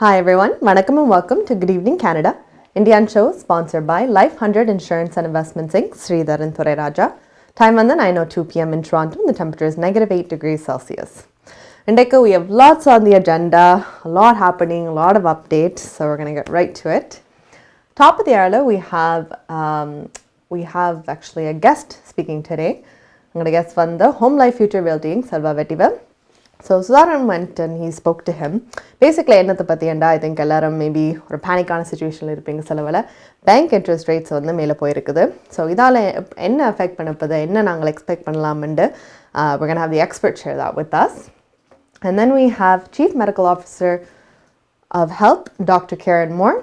Hi everyone, Vanakkam and welcome to Good Evening Canada, Indian show sponsored by Life 100 Insurance and Investments Inc. Sridhar and Thorayraja. Time on the 9:02 p.m. in Toronto and the temperature is -8 degrees Celsius. And we have lots on the agenda, a lot happening, a lot of updates, so we're going to get right to it. Top of the hour, we have actually a guest speaking today. I'm going to guess from the Home Life Future Realty Inc. Selva Vettivel. So Sudaran went and he spoke to him. Basically, என்னத்தை பற்றியண்டா I think எல்லாரும் maybe ஒரு பேனிக்கான சுச்சுவேஷனில் இருப்பீங்க சிலவில் bank interest rates வந்து மேலே போயிருக்குது. So இதால் என்ன அஃபெக்ட் பண்ணப்போது என்ன நாங்கள் எக்ஸ்பெக்ட் பண்ணலாம்னு we're going to have the expert share that with us. And then we have Chief Medical Officer of Health, Dr. Karen Moore.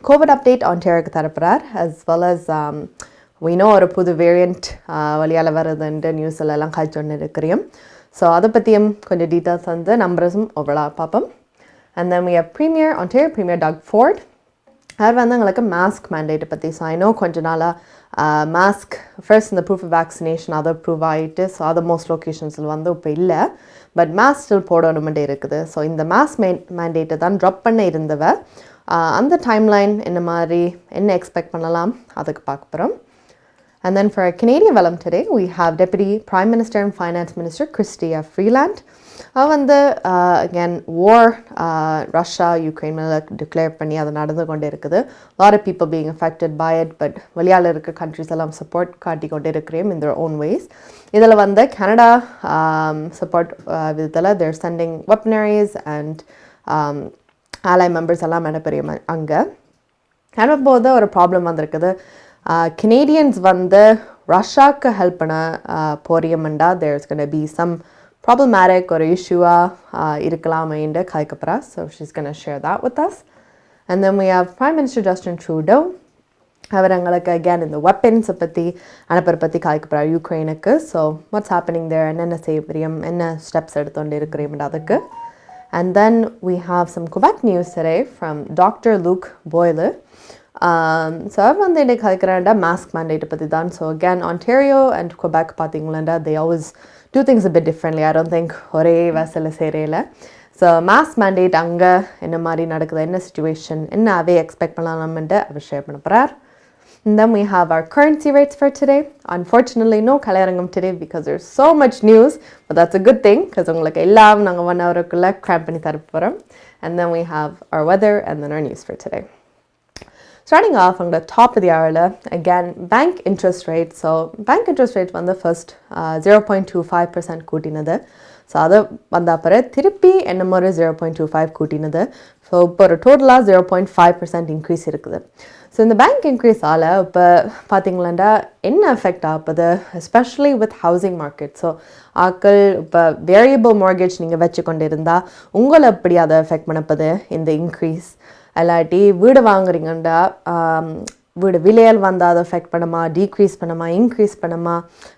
COVID update Ontario தரப்புறார் as well as we know ஒரு புது variant வழியால் வருதுன்ற நியூஸில் எல்லாம் காய்ச்சொன்னு இருக்கிறோம். So அதை பற்றியும் கொஞ்சம் details வந்து நம்பர்ஸும் ஓவரால் பார்ப்போம். And then we have Ontario Premier Doug Ford. அவர் வந்து எங்களுக்கு மாஸ்க் மேண்டேட்டை பற்றி ஸோ ஐ நோ கொஞ்ச நாளாக மாஸ்க் ஃபர்ஸ்ட் இந்த ப்ரூஃப் ஆஃப் வேக்சினேஷன் அதை ப்ரூவ் ஆகிட்டு ஸோ அதை மோஸ்ட் லொக்கேஷன்ஸில் வந்து இப்போ இல்லை பட் மாஸ்க் ஸ்டில் போடணுமெண்டே இருக்குது. ஸோ இந்த மாஸ்க் மேண்டேட்டை தான் ட்ராப் பண்ண இருந்தவ அந்த டைம்லைன் என்ன மாதிரி என்ன எக்ஸ்பெக்ட் பண்ணலாம் அதுக்கு பார்க்க போகிறோம். And then for our Canadian Vellum today, we have Deputy Prime Minister and Finance Minister Chrystia Freeland. Again, war, Russia, Ukraine declare பண்ணி அது நடந்து கொண்டே இருக்குது. A lot of people being affected by it, but வெளியால இருக்க countries எல்லாம் support காட்டி கொண்டே இருக்கிறோம் in their own ways. இதில் வந்து Canada support விதத்தில் they're sending weaponaries and ally members எல்லாம் அனுப்புகிறோம் அங்கே. அனுப்பும்போது ஒரு ப்ராப்ளம் வந்திருக்குது. Canadians வந்து ரஷ்யாவுக்கு ஹெல்ப் பண்ண போறியமெண்டா there's going to be some problematic ஒரு இஷ்யூவாக இருக்கலாமேன்னு காய்க்கப்புறா. So she's going to share that with us. And then we have Prime Minister Justin Trudeau. அவர் எங்களுக்கு again இந்த weapons பற்றி அனுப்புற பற்றி காய்க்கப்புறா யுக்ரைனுக்கு. So what's happening there என்னென்ன செய்யறியும் என்ன ஸ்டெப்ஸ் எடுத்துகிட்டு இருக்கிறோம் அதுக்கு. And then we have some Quebec news today from Dr. Luke Boyle. So அவர் வந்து இன்னைக்கு கலைக்கிறாண்டா மாஸ்க் மேண்டேட்டை பற்றி தான். So again Ontario and Quebec பார்த்தீங்களாண்டா they always do things a bit differently. I don't think ஒரே வசல சேரையில். ஸோ மாஸ்க் மேண்டேட் அங்கே என்ன மாதிரி நடக்குது என்ன சுச்சுவேஷன் என்ன அவே எக்ஸ்பெக்ட் பண்ணலாம்ன்ட்டு அவர் ஷேர் பண்ண போகிறார். And then we have our currency rates for today. Unfortunately, no கலையரங்கம் today because there's so much news, but that's a good thing because உங்களுக்கு எல்லாம் நாங்கள் 1 hourக்குள்ளே கிராம் பண்ணி தர போகிறோம். And then we have our weather and then our news for today. Starting off on the top of the hour, again, bank interest rate. So, bank interest rate was the first 0.25% கூட்டினது. So, அது வந்த அப்புறம் திருப்பி என்ன மாதிரி 0.25 கூட்டினது. So இப்போ ஒரு டோட்டலாக 0.5% increase இருக்குது. ஸோ இந்த பேங்க் இன்க்ரீஸால் இப்போ பார்த்தீங்களாண்டா என்ன எஃபெக்ட் ஆகுது especially with housing market. So ஆக்கள் இப்போ வேரியபிள் மார்கேஜ் நீங்கள் வச்சு கொண்டு இருந்தால் உங்களை எப்படி அதை எஃபெக்ட் பண்ணப்போது இந்த இன்க்ரீஸ் இல்லாட்டி வீடு வாங்குறீங்கண்டா வீடு விலையால் வந்தால் அதை எஃபெக்ட் பண்ணுமா டீக்ரீஸ் பண்ணுமா இன்க்ரீஸ் பண்ணுமா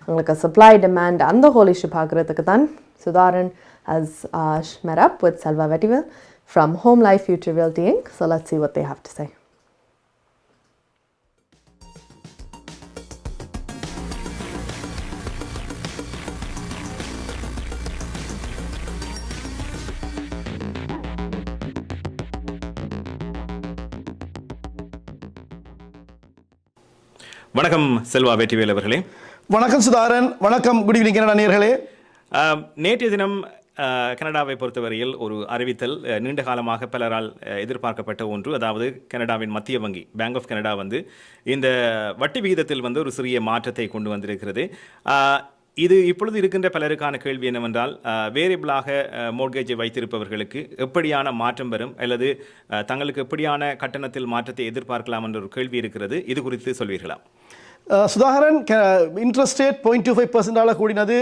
உங்களுக்கு சப்ளை டிமாண்ட் அந்த ஹோல் இஷ்யூ பார்க்குறதுக்கு தான் Sudaran has met up with Selva Vettivel from Home Life Future Realty Inc. So let's see what they have to say. வணக்கம் செல்வா வெற்றிவேல் அவர்களே. வணக்கம் சுதாரன். வணக்கம் குட் ஈவினிங் கனடா நேயர்களே. நேற்றைய தினம் கனடாவை பொறுத்தவரையில் ஒரு அறிவித்தல் நீண்ட காலமாக பலரால் எதிர்பார்க்கப்பட்ட ஒன்று. அதாவது கனடாவின் மத்திய வங்கி பேங்க் ஆஃப் கனடா வந்து இந்த வட்டி விகிதத்தில் வந்து ஒரு சிறிய மாற்றத்தை கொண்டு வந்திருக்கிறது. இது இப்பொழுது இருக்கின்ற பலருக்கான கேள்வி என்னவென்றால் வேரியபிளாக மோர்கேஜை வைத்திருப்பவர்களுக்கு எப்படியான மாற்றம் வரும் அல்லது தங்களுக்கு எப்படியான கட்டணத்தில் மாற்றத்தை எதிர்பார்க்கலாம் என்ற ஒரு கேள்வி இருக்கிறது. இது குறித்து சொல்வீர்களா? சுதாகரன், இன்ட்ரெஸ்ட் ரேட் 0.25% கூடினது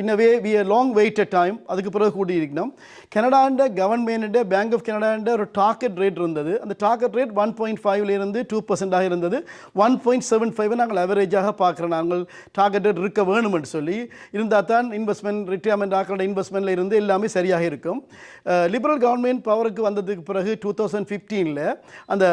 இன்னவே we a long waited time. அதுக்கு பிறகு கூடி இருக்கணும். கனடாண்ட கவர்மெண்ட் பேங்க் ஆஃப் கனடாண்ட ஒரு டார்கெட் ரேட் இருந்தது. அந்த டார்கெட் ரேட் 1.5 2% இருந்தது. 1.75 நாங்கள் அவரேஜாக பார்க்குறோம். நாங்கள் டார்கெட் ரேட் இருக்க வேணும்னு சொல்லி இருந்தால் தான் இன்வெஸ்ட்மெண்ட் ரிட்டையர்மெண்ட் ஆக்களோட இன்வெஸ்ட்மெண்ட்டில் இருந்து எல்லாமே சரியாக இருக்கும். லிபரல் கவர்மெண்ட் பவருக்கு வந்ததுக்கு பிறகு 2015 அந்த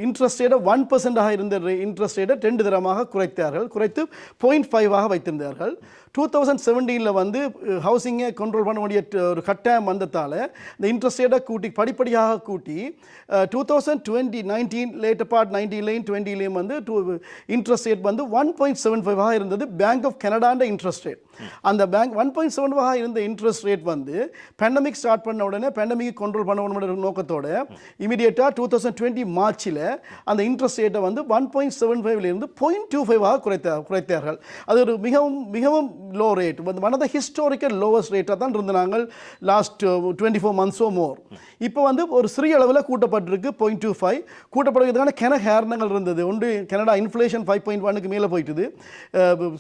இன்ட்ரெஸ்ட் ரேட்டை 1% இருந்த இன்ட்ரெஸ்ட் ரேட்டை 2 தரமாக குறைத்து 0.5 வைத்திருந்தார்கள். 2017 வந்து ஹவுசிங்கை கண்ட்ரோல் பண்ண வேண்டிய ஒரு கட்டாயம் வந்ததால் இந்த இன்ட்ரெஸ்ட் ரேட்டை படிப்படியாக கூட்டி 2019 லேட்டர் பார்ட் 19-20 வந்து இன்ட்ரெஸ்ட் ரேட் வந்து 1.75 இருந்தது பேங்க் ஆஃப் கனடாண்ட இன்ட்ரெஸ்ட் ரேட். அந்த பேங்க் 1.75 இருந்த இன்ட்ரெஸ்ட் ரேட் வந்து பேண்டமிக் ஸ்டார்ட் பண்ண உடனே பேண்டமிக் கண்ட்ரோல் பண்ண நோக்கத்தோட இமீடியட்டாக 2020 மார்ச்சில் அந்த இன்ட்ரெஸ்ட் ரேட்டை வந்து 1.75 0.25 குறைத்தார்கள். அது ஒரு மிகவும் low rate, one of the historical lowest ரேட்டாக தான் இருந்தாங்க லாஸ்ட் 24 months மோர். இப்போ வந்து ஒரு சிறிய அளவில் கூட்டப்பட்டிருக்கு 0.25. கூட்டப்படுவதற்கான காரணங்கள் இருந்தது. ஒன்று கனடா இன்ஃப்ளேஷன் 5.1க்கு மேலே போயிட்டுது.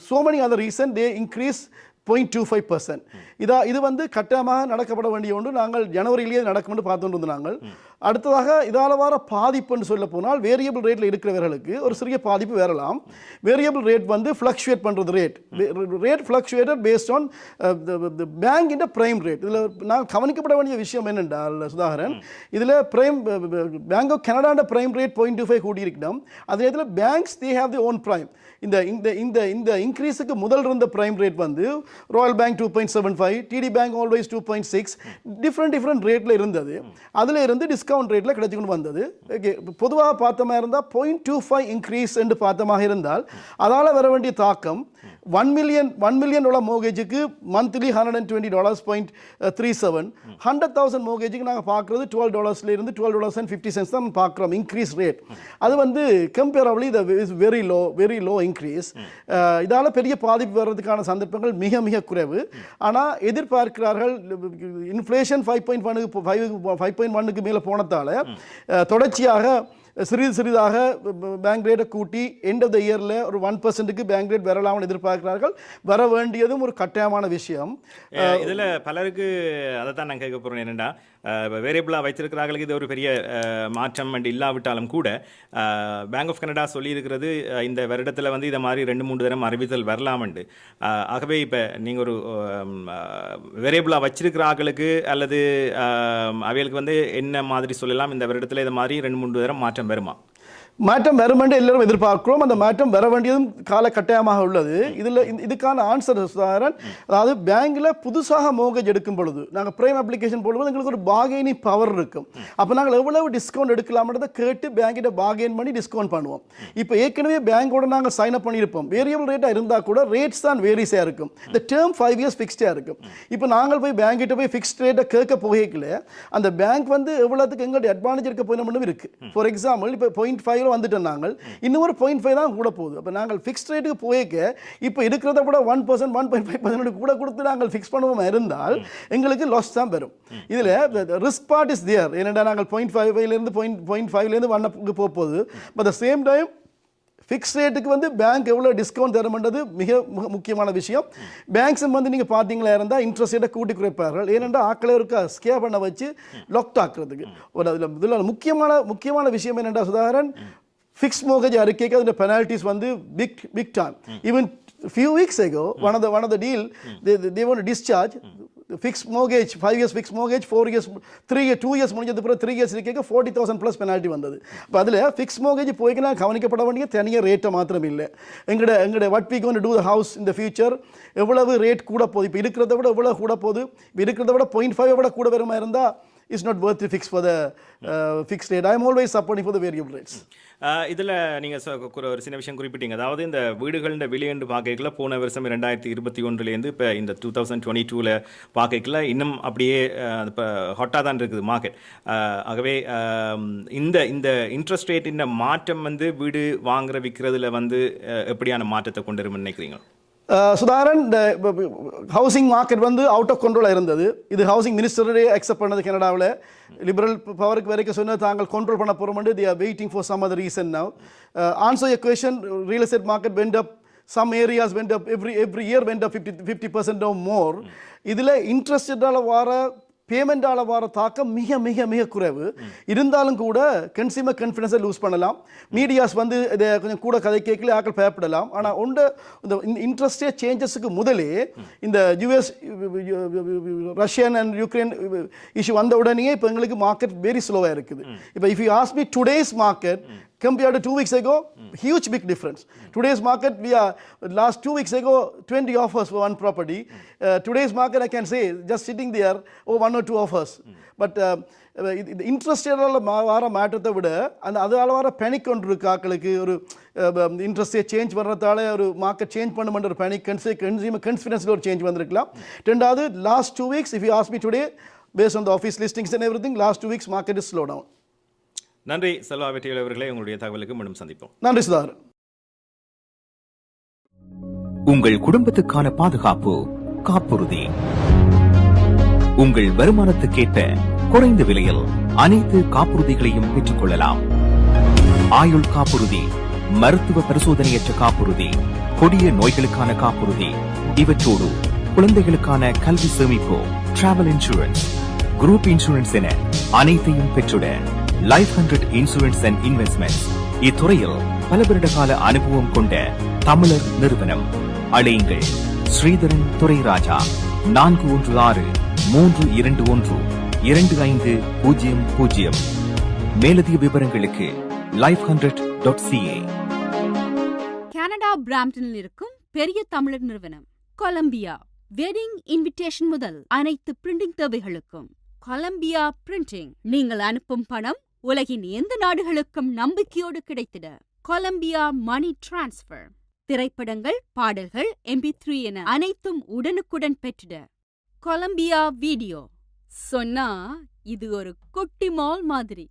so many other reasons they increase 0.25%. இது வந்து கட்டாயமாக நடக்கப்பட வேண்டிய ஒன்று. நாங்கள் ஜனவரியிலேயே நடக்கும்னு பார்த்துட்டு இருந்தாங்க. அடுத்ததாக இதால் வர பாதிப்புன்னு சொல்ல போனால் வேரியபிள் ரேட்டில் இருக்கிறவர்களுக்கு ஒரு சிறிய பாதிப்பு வரலாம். வேரியபிள் ரேட் வந்து ஃப்ளக்சுவேட் பண்ணுறது rate fluctuated based on bank in prime rate. இதில் நான் கவனிக்கப்பட வேண்டிய விஷயம் என்னென்றால் சுதாகரன், இதில் பேங்க் ஆஃப் கனடாண்ட பிரைம் ரேட் 0.25 கூடியிருக்கணும். அதே நேரத்தில் banks they have the own prime. இந்த இன்க்ரீஸுக்கு முதல் இருந்த பிரைம் ரேட் வந்து royal bank 2.75, TD bank always 2.6, different ரேட்டில் இருந்தது. அதில் இருந்து டிஸ்கவுண்ட் ரேட்டில் கிடைச்சிக்கொண்டு வந்தது. ஓகே, பொதுவாக பார்த்தமாக இருந்தால் 0.25 இன்க்ரீஸ் என்று பார்த்தமாக இருந்தால் அதால் வர வேண்டிய தாக்கம் $1 million மோகேஜுக்கு மந்த்லி $120.37, 100,000 மோகேஜுக்கு நாங்கள் பார்க்குறது $12 $12.50 தான் பார்க்குறோம் இன்க்ரீஸ் ரேட். அது வந்து comparably is very low increase. இதால் பெரிய பாதிப்பு வர்றதுக்கான சந்தர்ப்பங்கள் மிக குறைவு. ஆனால் எதிர்பார்க்கிறார்கள் இன்ஃப்ளேஷன் 5.1க்கு மேலே போனதால் தொடர்ச்சியாக சிறிதாக பேங்க் ரேட்டை கூட்டி எண்ட் ஆஃப் த இயரில் ஒரு 1%க்கு பேங்க் ரேட் வரலாம்னு எதிர்பார்க்கிறார்கள். வர வேண்டியதும் ஒரு கட்டாயமான விஷயம். இதில் பலருக்கு அதை தான் நான் கேட்க போகிறேன். என்னென்னா வேரியபிளாக வைத்திருக்கிறார்களுக்கு இது ஒரு பெரிய மாற்றம் அண்ட் இல்லாவிட்டாலும் கூட பேங்க் ஆஃப் கனடா சொல்லியிருக்கிறது இந்த வருடத்தில் வந்து இதை மாதிரி 2-3 தரம் அறிவித்தல் வரலாமண்டு. ஆகவே இப்போ நீங்கள் ஒரு வேரியபிளாக வச்சிருக்கிறார்களுக்கு அல்லது அவைகளுக்கு வந்து என்ன மாதிரி சொல்லலாம், இந்த வருடத்தில் இதை மாதிரி 2-3 தரம் மாற்றம் வரும் என்று எல்லாரும் எதிர்பார்க்கிறோம். அந்த மாற்றம் வர வேண்டியதும் கால கட்டாயமாக உள்ளது. இதுக்கான ஆன்சர் சுதாகரன், அதாவது பேங்க்ல புதுசாக மோகேஜ் எடுக்கும் பொழுது நாங்கள் பிரைம் அப்ளிகேஷன் போடும்போது எங்களுக்கு ஒரு பார்கெனிங் பவர் இருக்கும். அப்போ நாங்கள் எவ்வளவு டிஸ்கவுண்ட் எடுக்கலாம்ன்றதை கேட்டு பேங்கிட்ட பார்கெயின் பண்ணி டிஸ்கவுண்ட் பண்ணுவோம். இப்போ ஏற்கனவே பேங்கோட நாங்கள் சைன் அப் பண்ணியிருப்போம். வேரியபிள் ரேட்டாக இருந்தால் கூட ரேட்ஸ் தான் வேரிஸாக இருக்கும். இந்த டேர்ம் 5 years ஃபிக்ஸ்டாக இருக்கும். இப்போ நாங்கள் போய் பேங்கிட்ட போய் ஃபிக்ஸ்ட் ரேட்டை கேட்க போகல அந்த பேங்க் வந்து எவ்வளோத்துக்கு எங்களுடைய அட்வான்டேஜ் இருக்க போய் இருக்கு. ஃபார் எக்ஸாம்பிள் இப்போ 0.5 வந்துட்டோம், நாங்கள் இன்னும் ஒரு 0.5 தான் கூட போகுது. அப்போ நாங்கள் ஃபிக்ஸ்ட் ரேட்டுக்கு போய்க்க இப்போ இருக்கிறத கூட 1%, 1.5% கூட கொடுத்து நாங்கள் ஃபிக்ஸ் பண்ணுவோம் இருந்தால் எங்களுக்கு லாஸ் தான் வரும். இதில் ரிஸ்க் பார்ட் இஸ் தியர். ஏன்னா நாங்கள் 0.5லேருந்து 0.5லேருந்து 1க்கு போகுது. But the same time fix ரேட்டுக்கு வந்து பேங்க் எவ்வளோ டிஸ்கவுண்ட் தரும்ன்றது மிக முக்கியமான விஷயம். பேங்க்ஸும் வந்து நீங்கள் பார்த்தீங்களா இருந்தால் இன்ட்ரெஸ்ட் ரேட்டை கூட்டி குறைப்பார்கள். ஏனென்றால் ஆக்களை இருக்க ஸ்கே பண்ண வச்சு லாக் ஆக்குறதுக்கு. இதில் முக்கியமான விஷயம் என்னென்னா சுதாகரன், ஃபிக்ஸ் மோகேஜ் அறிக்கைக்கு அதோட பெனால்ட்டிஸ் வந்து big time. Even few weeks ago one of the deal they want to discharge fixed mortgage 5 years fixed mortgage 4 years 2 years முடிஞ்சது பிறகு 3 years இருக்கேக்க 40,000 plus penalty வந்தது. அப்போ அதில் ஃபிக்ஸ் மோகேஜ் போய்க்குன்னா கவனிக்கப்பட வேண்டிய தனியாக ரேட்டை மாத்திரம் இல்லை. எங்கட what we going to do the house in the future எவ்வளவு ரேட் கூட போகுது, இப்போ இருக்கிறத விட எவ்வளோ கூட போகுது, இப்போ இருக்கிறத விட 0.5 விட கூட வருமா இருந்தால் it's not worth to fix for the fixed rate. I am always supporting for the variable rates. இதில் நீங்கள் ஒரு சின்ன விஷயம் குறிப்பிட்டீங்க. அதாவது இந்த வீடுகளின் விலையென்று பார்க்கல போன வருஷம் 2021 இப்போ இந்த 2022 பார்க்கல இன்னும் அப்படியே இப்போ ஹாட்டாக தான் இருக்குது மார்க்கெட். ஆகவே இந்த இன்ட்ரெஸ்ட் ரேட்டின் மாற்றம் வந்து வீடு வாங்குற விற்கிறதுல வந்து எப்படியான மாற்றத்தை கொண்டு வரும்னு நினைக்கிறீங்க? சுதாகரன், இந்த ஹவுசிங் மார்க்கெட் வந்து அவுட் ஆஃப் கண்ட்ரோலாக இருந்தது. இது ஹவுசிங் மினிஸ்டரே அக்செப்ட் பண்ணது. கனடாவில் லிபரல் பவருக்கு வரைக்கும் சொன்னது தாங்கள் கண்ட்ரோல் பண்ண போகிறோம். they are waiting for some other reason now. Answer your question, real estate market went up, some areas went up, every year went up 50% or more. இதில் இன்ட்ரெஸ்டால் வர பேமெண்டால் வர தாக்கம் மிக மிக மிக குறைவு. இருந்தாலும் கூட கன்சியூமர் கான்ஃபிடன்ஸை லூஸ் பண்ணலாம். மீடியாஸ் வந்து இதை கொஞ்சம் கூட கதை கேட்கல ஆக்கள் பயப்படலாம். ஆனால் இந்த இன்ட்ரெஸ்ட் ரேட் சேஞ்சஸுக்கு முதலே இந்த US Russian and Ukraine issue வந்த உடனே இப்போ எங்களுக்கு மார்க்கெட் வெரி ஸ்லோவாக இருக்குது. இப்போ if you ask me today's market compared to 2 weeks ago, huge big difference. Today's market, we are last 2 weeks ago 20 offers for one property. Today's market, I can say, just sitting there, one or two offers. But the interest rate வர மாற்றத்தை விட அதால் வர panic கொண்டு இருக்கு ஆக்களுக்கு ஒரு interest rate change பண்ணுறதால ஒரு மார்க்கெட் சேஞ்ச் பண்ணுமென்ற ஒரு பேனிக் கன்சியூமர் கான்ஃபிடன்ஸில் ஒரு சேஞ்ச் வந்திருக்கலாம். ரெண்டாவது last 2 weeks, if you ask me today, based on the office listings and everything, last 2 weeks market is slow down. நன்றி செல்வா வெற்றிவேல் அவர்களே, உங்களுடைய தகவலுக்கு மீண்டும் சந்திப்போம். நன்றி சுதாகர். உங்கள் குடும்பத்துக்கான பாதுகாப்பு காப்புறுதி. உங்கள் வருமானத்துக்கேற்ற குறைந்த விலையில் அனைத்து காப்புறுதிகளையும் பெற்றுக் கொள்ளலாம். ஆயுள் காப்புறுதி, மருத்துவ பரிசோதனையற்ற காப்புறுதி, கொடிய நோய்களுக்கான காப்புறுதி, இவற்றோடு குழந்தைகளுக்கான கல்வி சேமிப்பு, டிராவல் இன்சூரன்ஸ், குரூப் இன்சூரன்ஸ் என அனைத்தையும் பெற்றுட லைஃப் 100 இன்சூரன்ஸ் அண்ட் இன்வெஸ்ட்மெண்ட்ஸ் இத்துறையில் பல வருட கால அனுபவம் கொண்ட தமிழர் நிறுவனம். அழையுங்கள் ஸ்ரீதரன் துரைராஜா 416-321-2500. மேலதிக விவரங்களுக்கு life100.ca. கனடா பிராம்ப்டனில் இருக்கும் பெரிய தமிழர் நிறுவனம் கொலம்பியா. வெட்டிங் இன்விடேஷன் முதல் அனைத்து பிரிண்டிங் தேவைகளுக்கும் கொலம்பியா பிரிண்டிங். நீங்கள் அனுப்பும் பணம் உலகின் எந்த நாடுகளுக்கும் நம்பிக்கையோடு கிடைத்திட கொலம்பியா மணி டிரான்ஸ்பர். திரைப்படங்கள், பாடல்கள், MP3 என அனைத்தும் உடனுக்குடன் பெற்றிட கொலம்பியா வீடியோ. சொன்னா இது ஒரு குட்டி மால் மாதிரி.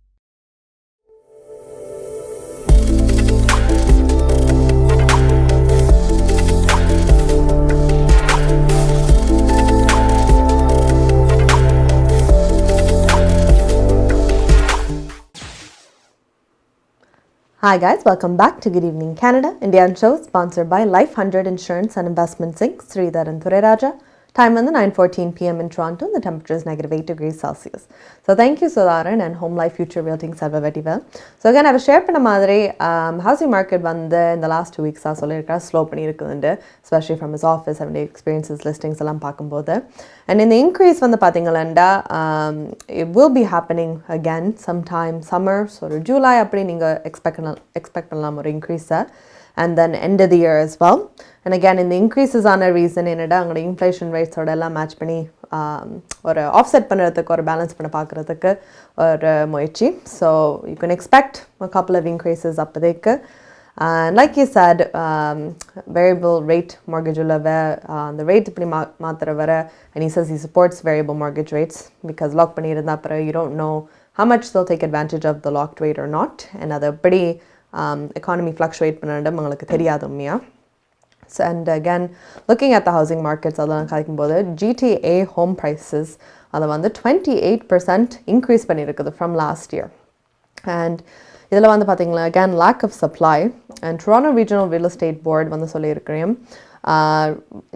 Hi guys, welcome back to Good Evening Canada, Indian show sponsored by Life 100 Insurance and Investments Inc. Sridharan Thureraja. Time on the 9:14 p.m. in Toronto. The temperature is -8 degrees Celsius. So thank you Sudharan and Home Life Future Realty Selva Vettivel. So again, I have shared பண்ண மாதிரி housing market வந்து in the last 2 weeks சொல்லியிருக்காரு slow பண்ணியிருக்குதுண்டு, especially from his office and the experiences listings எல்லாம் பார்க்கும்போது. And in the increase வந்து பார்த்தீங்களா it will be happening again sometime summer, so July அப்படி நீங்கள் expect பண்ணலாம் ஒரு increase. And then end of the year as well. And again, in the increases on a reason என்னடா அங்கே inflation rates ஓட எல்லாம் மேட்ச் பண்ணி ஒரு ஆஃப்செட் பண்ணுறதுக்கு ஒரு பேலன்ஸ் பண்ண பார்க்குறதுக்கு ஒரு முயற்சி. So you can expect a couple of increases அப்போதைக்கு. And like you said, variable rate mortgage உள்ளவ அந்த rate இப்படி மாத்திர வர, and he says he supports variable mortgage rates because lock பண்ணியிருந்தா அப்புறம் you don't know how much they'll take advantage of the locked rate or not. And அது எப்படி economy fluctuate பண்ணிடம் உங்களுக்கு தெரியாது உண்மையா. And again, looking at the housing markets, அதெல்லாம் காய்க்கும்போது GTA home prices அதை வந்து 28% increase பண்ணியிருக்குது from last year. And இதில் வந்து பார்த்தீங்களா again lack of supply. And Toronto Regional Real Estate Board வந்து சொல்லியிருக்கிறேன்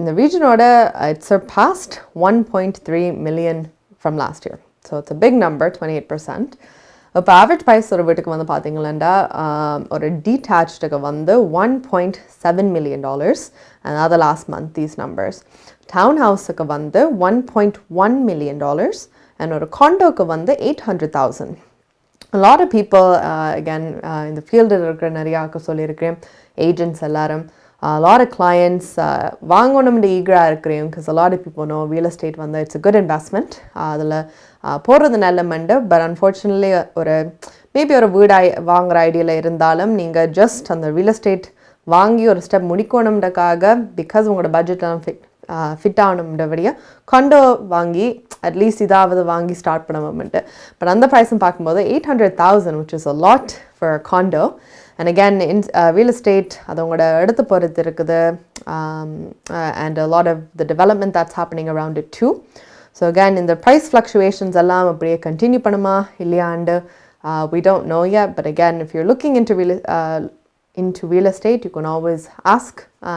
இந்த regionோட it surpassed 1.3 million from last year. So it's a big number, 28%. இப்போ ஆவரேஜ் ப்ரைஸ் ஒரு வீட்டுக்கு வந்து பார்த்தீங்களா ஒரு டீட்டாச்சுக்கு வந்து $1.7 million. and other last month these numbers. Town ஹவுஸுக்கு வந்து $1.1 million and ஒரு காண்டோக்கு வந்து $800,000. A lot of people again in the field இருக்கிற நிறையாக்க சொல்லியிருக்கிறேன் agents எல்லாரும் a lot of clients வாங்கணும்னு ஈகராக இருக்கிறேன் because a lot of people know real estate வந்து it's a good investment. அதில் போடுறது நல்ல மண்டு. பட் அன்ஃபார்ச்சுனேட்லி ஒரு மேபி ஒரு வீடு வாங்குகிற ஐடியாவில் இருந்தாலும் நீங்கள் ஜஸ்ட் அந்த ரியல் எஸ்டேட் வாங்கி ஒரு ஸ்டெப் முடிக்கணும்ன்றக்காக பிகாஸ் உங்களோட பட்ஜெட்லாம் ஃபிட் ஆகணும்ன்றபடியாக காண்டோ வாங்கி அட்லீஸ்ட் இதாவது வாங்கி ஸ்டார்ட் பண்ணுவோம்ட்டு. பட் அந்த ப்ரைஸும் பார்க்கும்போது $800,000 which is a lot for a condo. And again, in real estate, அது உங்களோட எடுத்து பொறுத்து இருக்குது and a lot of the development that's happening around it too. So again, in the price fluctuations எல்லாம் அப்படியே கண்டினியூ பண்ணுமா இல்லையாண்டு we don't know yet. But again, if you're looking into real estate, you can always ask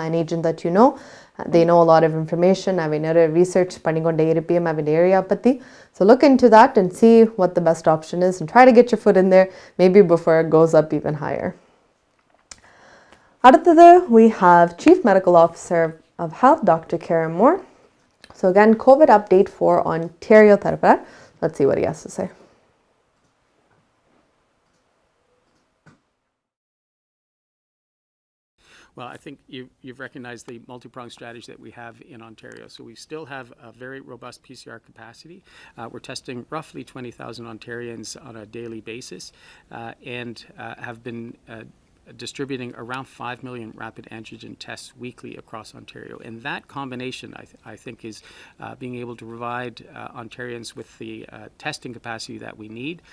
an agent that you know. They know a lot of information. I've been research பண்ணிக்கொண்டே இருப்பேன் அவன் area பற்றி. So look into that and see what the best option is and try to get your foot in there maybe before it goes up even higher. அடுத்தது we have Chief Medical Officer of Health, Dr. Karen Moore. So again, COVID update for Ontario தரப்ப. Let's see what he has to say. Well, I think you've recognized the multi-pronged strategy that we have in Ontario. So we still have a very robust PCR capacity. We're testing roughly 20,000 Ontarians on a daily basis and have been distributing around 5 million rapid antigen tests weekly across Ontario. And that combination, I think, is being able to provide Ontarians with the testing capacity that we need.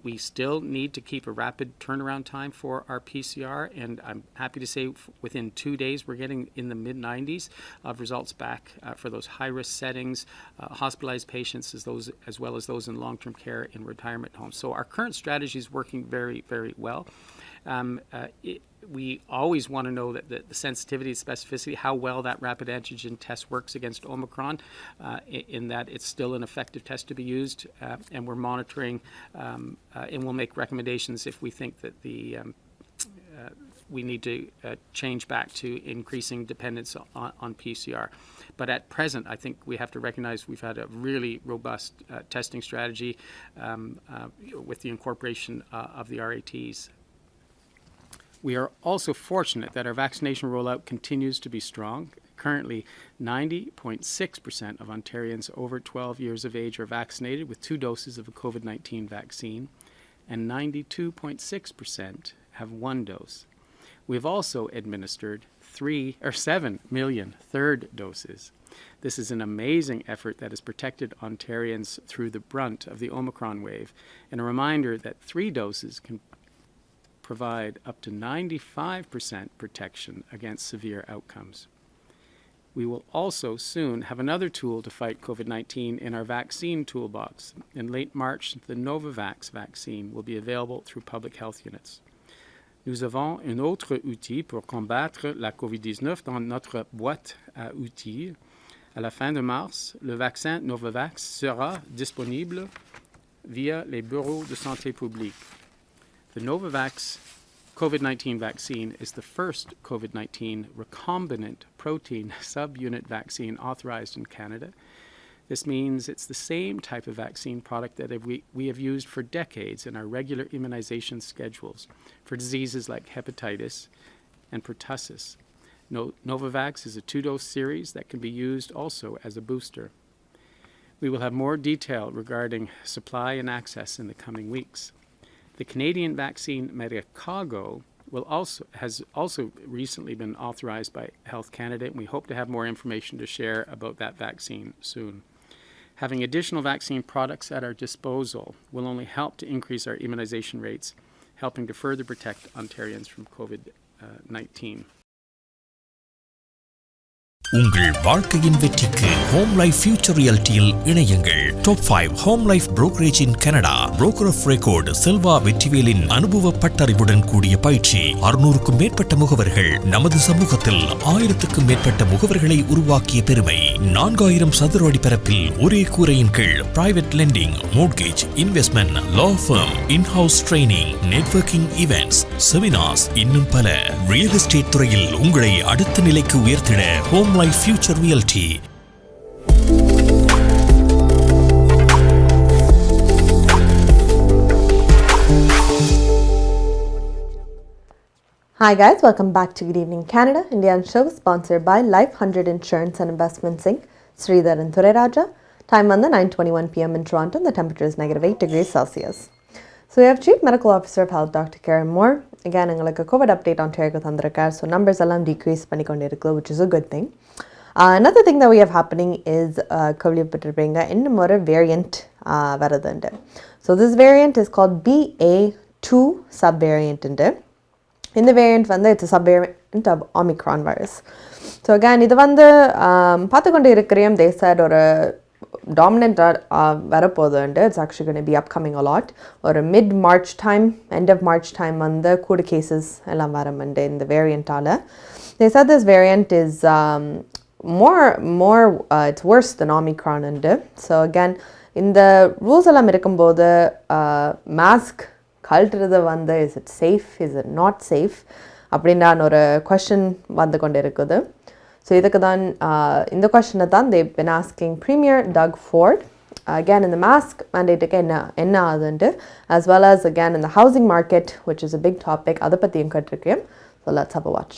We still need to keep a rapid turnaround time for our PCR, and I'm happy to say within 2 days we're getting in the mid-90s of results back for those high-risk settings, hospitalized patients as well as those in long-term care in retirement homes. So our current strategy is working very, very well. We always want to know that the sensitivity, specificity, how well that rapid antigen test works against Omicron, in that it's still an effective test to be used, and we're monitoring, and we'll make recommendations if we think that we need to change back to increasing dependence on PCR. But at present, I think we have to recognize we've had a really robust testing strategy with the incorporation of the RATs. We are also fortunate that our vaccination rollout continues to be strong. Currently, 90.6% of Ontarians over 12 years of age are vaccinated with 2 doses of a COVID-19 vaccine, and 92.6% have 1 dose. We've also administered 7 million third doses. This is an amazing effort that has protected Ontarians through the brunt of the Omicron wave, and a reminder that 3 doses can provide up to 95% protection against severe outcomes. We will also soon have another tool to fight COVID-19 in our vaccine toolbox. In late March, the Novavax vaccine will be available through public health units. Nous avons un autre outil pour combattre la COVID-19 dans notre boîte à outils. À la fin de mars, le vaccin Novavax sera disponible via les bureaux de santé publique. The Novavax COVID-19 vaccine is the first COVID-19 recombinant protein subunit vaccine authorized in Canada. This means it's the same type of vaccine product that we have used for decades in our regular immunization schedules for diseases like hepatitis and pertussis. Novavax is a 2-dose series that can be used also as a booster. We will have more detail regarding supply and access in the coming weeks. The Canadian vaccine Medicago has also recently been authorized by Health Canada, and we hope to have more information to share about that vaccine soon. Having additional vaccine products at our disposal will only help to increase our immunization rates, helping to further protect Ontarians from COVID-19. உங்கள் வாழ்க்கையின் வெற்றிக்கு home life future ரியாலிட்டியில் இணையுங்கள். Top 5 home life brokerage in Canada. Broker of record Selva வெற்றிவேலின் அனுபவ பட்டறிவுடன் கூடிய பயிற்சி. 600க்கும் மேற்பட்ட முகவர்கள் நமது சமூகத்தில் 1000க்கும் மேற்பட்ட முகவர்களை உருவாக்கிய பெருமை. 4000 சதுர அடி பரப்பில் ஒரே கூரையின் கீழ் private lending, mortgage, investment, law firm, inhouse training, networking events, seminars, இன்னும் பல. ரியல் எஸ்டேட் துறையில் உங்களை அடுத்த நிலைக்கு உயர்த்திட home Life Future Realty. Hi guys, welcome back to Good Evening Canada, Indian show sponsored by Life 100 Insurance and Investments Inc. Sridhar and Thureraja. Time on the 9:21 p.m. in Toronto and the temperature is -8 degrees Celsius. So we have Chief Medical Officer of Health Dr. Karen Moore. Again, எங்களுக்கு COVID update on Ontario தந்திருக்கார். So numbers எல்லாம் decrease பண்ணிக்கொண்டே இருக்கு, which is a good thing. Another thing that we have happening is கவலைப்பட்டிருப்பீங்க, இன்னும் ஒரு variant வருதுண்டு. So this variant is called BA.2 subvariant உண்டு. இந்த variant வந்து it's subvariant of Omicron virus. So again இது வந்து பார்த்துக்கொண்டு இருக்கிறையும் தே said ஒரு டாமினண்ட்டாக வரப்போகுதுண்டு. It's actually going to be upcoming a lot. ஒரு mid March time, end of March time வந்து கூட கேசஸ் எல்லாம் வரமுண்டு இந்த வேரியண்ட்டால். They said this variant is more it's worse than Omicron உண்டு. ஸோ அகேன் இந்த ரூல்ஸ் எல்லாம் இருக்கும்போது மாஸ்க் கழட்டுறது வந்து is it safe, is it not safe அப்படின்றான ஒரு கொஷின் வந்து கொண்டு இருக்குது. ஸோ இதுக்கு தான் இந்த கொஷனை தான் they've been asking Premier Doug Ford again in the mask mandate-க்கு என்ன ஆகுதுன்ட்டு, as well as again in the housing market, which is a big topic. அதை பற்றியும் கேட்டிருக்கேன். So let's have a watch.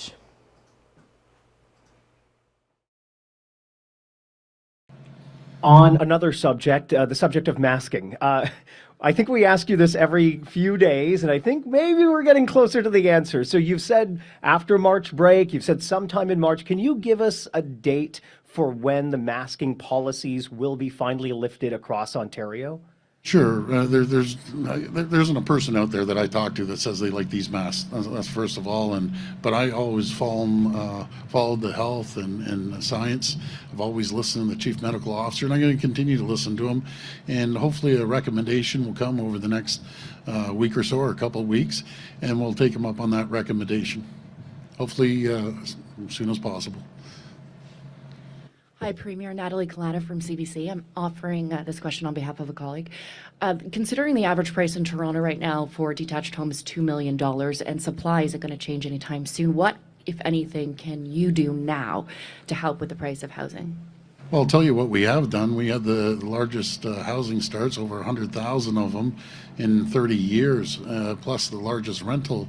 On another subject, the subject of masking. I think we ask you this every few days, and I think maybe we're getting closer to the answer. So you've said after March break, you've said sometime in March. Can you give us a date for when the masking policies will be finally lifted across Ontario? Sure. There isn't a person out there that I talk to that says they like these masks. That's first of all. But I always followed the health and science. I've always listened to the chief medical officer, and I'm going to continue to listen to him. And hopefully a recommendation will come over the next week or so, or a couple of weeks, and we'll take him up on that recommendation. Hopefully as soon as possible. Hi, Premier Natalie Kalana from CBC. I'm offering this question on behalf of a colleague. Considering the average price in Toronto right now for detached homes is $2 million and supply isn't going to change anytime soon, what, if anything, can you do now to help with the price of housing? Well, I'll tell you what we have done. We had the largest housing starts, over 100,000 of them in 30 years, plus the largest rental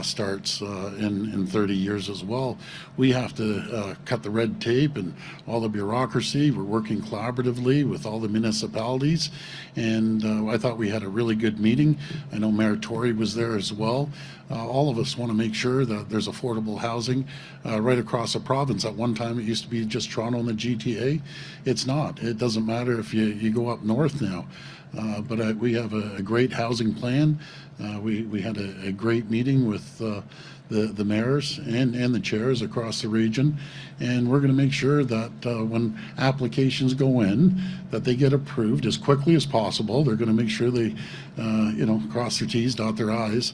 starts in 30 years as well. We have to cut the red tape and all the bureaucracy. We're working collaboratively with all the municipalities, and I thought we had a really good meeting. I know Mayor Tory was there as well. All of us want to make sure that there's affordable housing right across the province. At one time it used to be just Toronto and the GTA. It's not. It doesn't matter if you go up north now. But we have a great housing plan. We had a great meeting with the mayors and the chairs across the region, and we're going to make sure that when applications go in, that they get approved as quickly as possible. They're going to make sure they, cross their T's, dot their I's.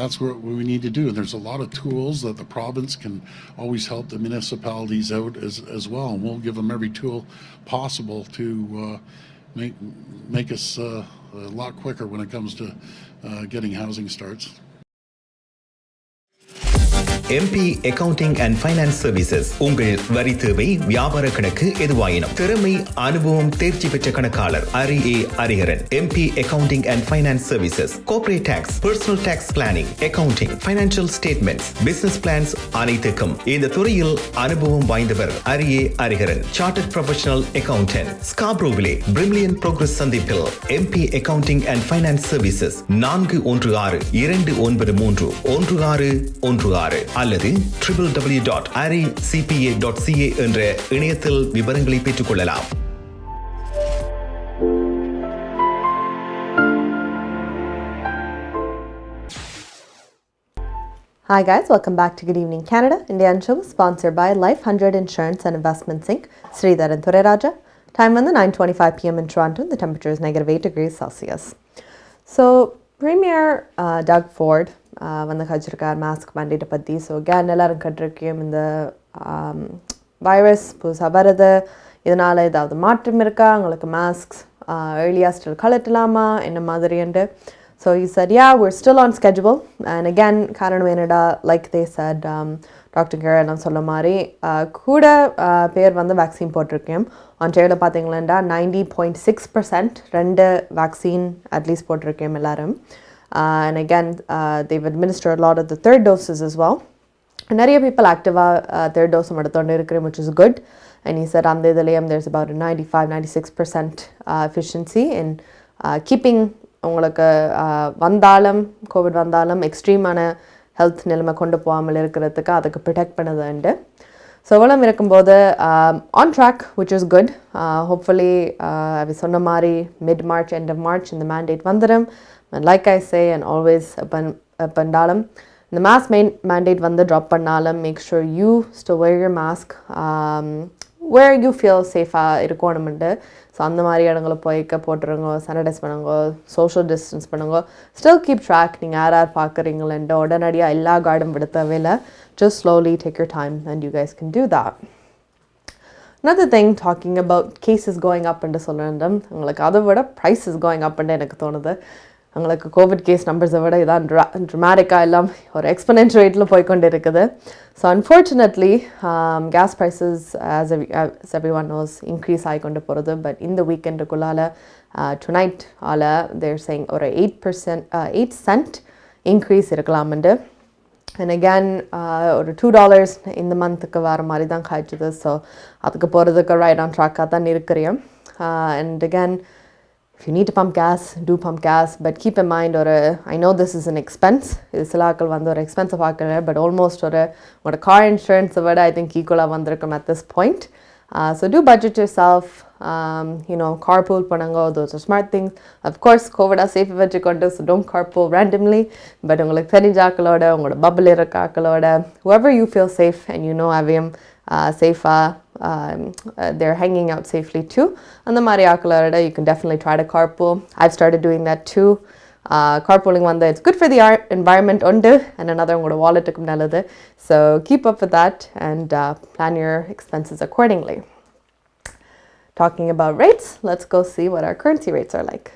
That's what we need to do. And there's a lot of tools that the province can always help the municipalities out as well, and we'll give them every tool possible to make us a lot quicker when it comes to getting housing starts. MP Accounting and Finance Services உங்கள் வரி தேவை வியாபார கணக்கு எதுவாயினும் திறமை அனுபவம் தேர்ச்சி பெற்ற கணக்காளர் Ariharan MP Accounting and Finance Services Corporate Tax Personal Tax Planning Accounting Financial Statements Business Plans அனைத்துக்கும் இந்த துறையில் அனுபவம் வாய்ந்தவர் Ariharan Chartered Professional Accountant ஸ்காப்ரோவிலே Brilliant Progress சந்திப்பில் MP Accounting and Finance Services 416-293-1616 அல்லது www.aricpa.ca என்ற இணையத்தில் விவரங்களை பெற்றுக் கொள்ளலாம். Hi guys, welcome back to Good Evening Canada. Indian show sponsored by Life 100 Insurance and Investments Inc. Sridhar and Thureraja. Time on the 9:25 p.m. in Toronto. The temperature is -8 degrees Celsius. So Premier Doug Ford வந்து கழிச்சிருக்கார் mask மேண்டேட்டை பற்றி. So can எல்லோரும் கட்டிருக்கோம். இந்த virus புதுசாக வருது, இதனால் ஏதாவது மாற்றம் இருக்கா, உங்களுக்கு மாஸ்க்ஸ் ஏர்லியாக ஸ்டில் கலட்டலாமா என்ன மாதிரின்ட்டு. So he said, yeah, we're still on schedule. And again, காரணம் என்னடா, like they said, doctor Keralam சொல்ல மாதிரி கூட பேர் வந்து வேக்சின் போட்டிருக்கேன். ஆன்டேரியோவில் பார்த்தீங்களா 90.6% 2 வேக்சின் அட்லீஸ்ட் போட்டிருக்கேன் எல்லாரும். And again, they've administered a lot of the third doses as well. நிறைய people active-ஆக third dose எடுத்துகிட்டு இருக்கிறேன், which is good. And he said அந்த இதுலேயும் there's about a 95-96% efficiency in keeping உங்களுக்கு வந்தாலும் கோவிட் வந்தாலும் எக்ஸ்ட்ரீமான ஹெல்த் நிலைமை கொண்டு போகாமல் இருக்கிறதுக்கு அதுக்கு ப்ரொடெக்ட் பண்ணதுண்டு. ஸோ இவ்வளோ இருக்கும்போது on track, which is good. Hopefully அது சொன்ன மாதிரி மிட்-மார்ச் எண்ட் ஆஃப் மார்ச் இந்த மேண்டேட் வந்துடும். Like I say and always பண்ணாலும் இந்த மாஸ்க் மேண்டேட் வந்து ட்ராப் பண்ணாலும் make sure you still wear your mask where you feel சேஃபாக இருக்கணும்ண்டு. ஸோ அந்த மாதிரி இடங்களை போட்டுருங்க, சானிடைஸ் பண்ணுங்க, சோஷியல் டிஸ்டன்ஸ் பண்ணுங்க, ஸ்டில் கீப் ட்ராக். நீங்கள் யார் யார் பார்க்குறீங்களேன்ட்டு உடனடியாக எல்லா கார்டும் விட தேவையில்லை. Just slowly take your time and you guys can do that. Another thing, talking about cases going up into சொல்லிருந்தோம், உங்களுக்கு அதை விட prices going up into எனக்கு தோணுது. உங்களுக்கு கோவிட் கேஸ் நம்பர்ஸை விட இதான் ட்ரமாட்டிக்காக எல்லாம் ஒரு எக்ஸ்பனென்ட் ரேட்டில் போய்கொண்டு இருக்குது. So unfortunately gas prices as everyone knows increase ஆகிக்கொண்டு போகிறது. பட் இந்த வீக்கெண்டுக்குள்ளால் டுநைட் தேர் சேயிங் ஒரு 8 cent இன்க்ரீஸ் இருக்கலாம்ண்டு. And again, ஒரு $2 இந்த மந்த்துக்கு வர மாதிரி தான் காய்ச்சது. ஸோ அதுக்கு போகிறதுக்கு ரைட் ஆன் ட்ராக்காக தான் இருக்கிறேன். And again, if you need to pump gas, do pump gas. But keep in mind, I know this is an expense. இது சில ஆக்கள் வந்து ஒரு எக்ஸ்பென்சிவ் ஆக்கல, but almost உங்களோட கார் இன்சூரன்ஸை விட I think ஈக்குவலாக வந்திருக்கும் at this point. So do budget yourself. Carpool pananga, those are smart things. Of course, COVID are safe vechikondo, so don't carpool randomly. But ungalku therinja aakaloda, ungoda bubble irukka aakaloda, whoever you feel safe and you know aviyam safe, they're hanging out safely too. And the mari aakaloda, you can definitely try to carpool. I've started doing that too. Carpooling one, it's good for the environment undu, and another ungoda wallet ku nalladhu. So keep up with that and plan your expenses accordingly. Talking about rates, let's go see what our currency rates are like.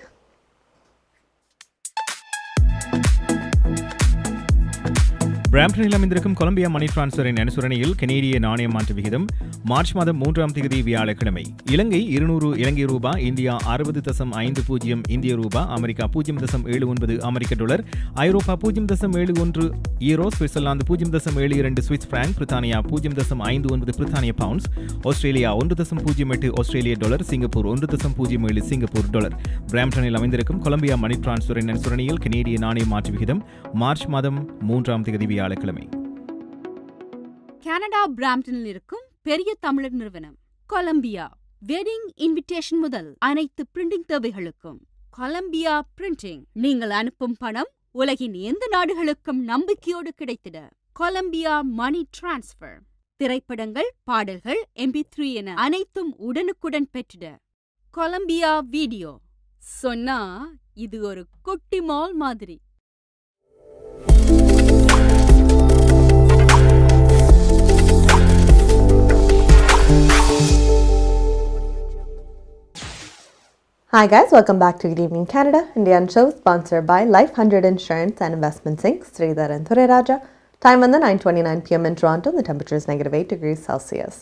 பிராம்ப்டனில் அமைந்திருக்கும் Colombia மணி டிரான்ஸ்ஃபரின் அனுசரணையில் கனேடிய நாணய மாற்று விகிதம் March மாதம் 3ஆம் தேதி வியாழக்கிழமை இலங்கை 200 இலங்கை ரூபா, இந்தியா 60.50 இந்திய ரூபா, அமெரிக்கா 0.79 அமெரிக்க டாலர், ஐரோப்பா 0.71 யூரோ, சுவிட்சர்லாந்து 0.72 சுவிஸ் பிராங்க், பிரித்தானியா 0.59 பிரித்தானிய பவுண்ட்ஸ், ஆஸ்திரேலியா 1.08 ஆஸ்திரேலிய டாலர், சிங்கப்பூர் 1.07 சிங்கப்பூர் டாலர். பிராம்ப்டனில் அமைந்திருக்கும் கொலம்பியா மணி டிரான்ஸ்ஃபரின் அனுசரணையில் கனேடிய நாணய மாற்று விகிதம் மார்ச் மாதம் 3ஆம் தேதி வியாழக்கிழமை. கனடா பிராம்ப்டனில் இருக்கும் பெரிய தமிழர் நிறுவனம் கொலம்பியா. வெட்டிங் இன்விடேஷன் முதல் அனைத்து பிரிண்டிங் தேவைகளுக்கும் கொலம்பியா பிரிண்டிங். நீங்கள் அனுப்பும் பணம் உலகின் எந்த நாடுகளுக்கும் நம்பிக்கையோடு கிடைத்திட கொலம்பியா மணி டிரான்ஸ்ஃபர். திரைப்படங்கள், பாடல்கள், MP3 என அனைத்தும் உடனுக்குடன் பெற்றிட கொலம்பியா வீடியோ. சொன்னா இது ஒரு குட்டி மால் மாதிரி. Hi guys, welcome back to Good Evening Canada, Indian show sponsored by Life 100 Insurance and Investments Inc. Sridhar and Thuriraja. Time on the 9:29 p.m. in Toronto. The temperature is -8 degrees Celsius.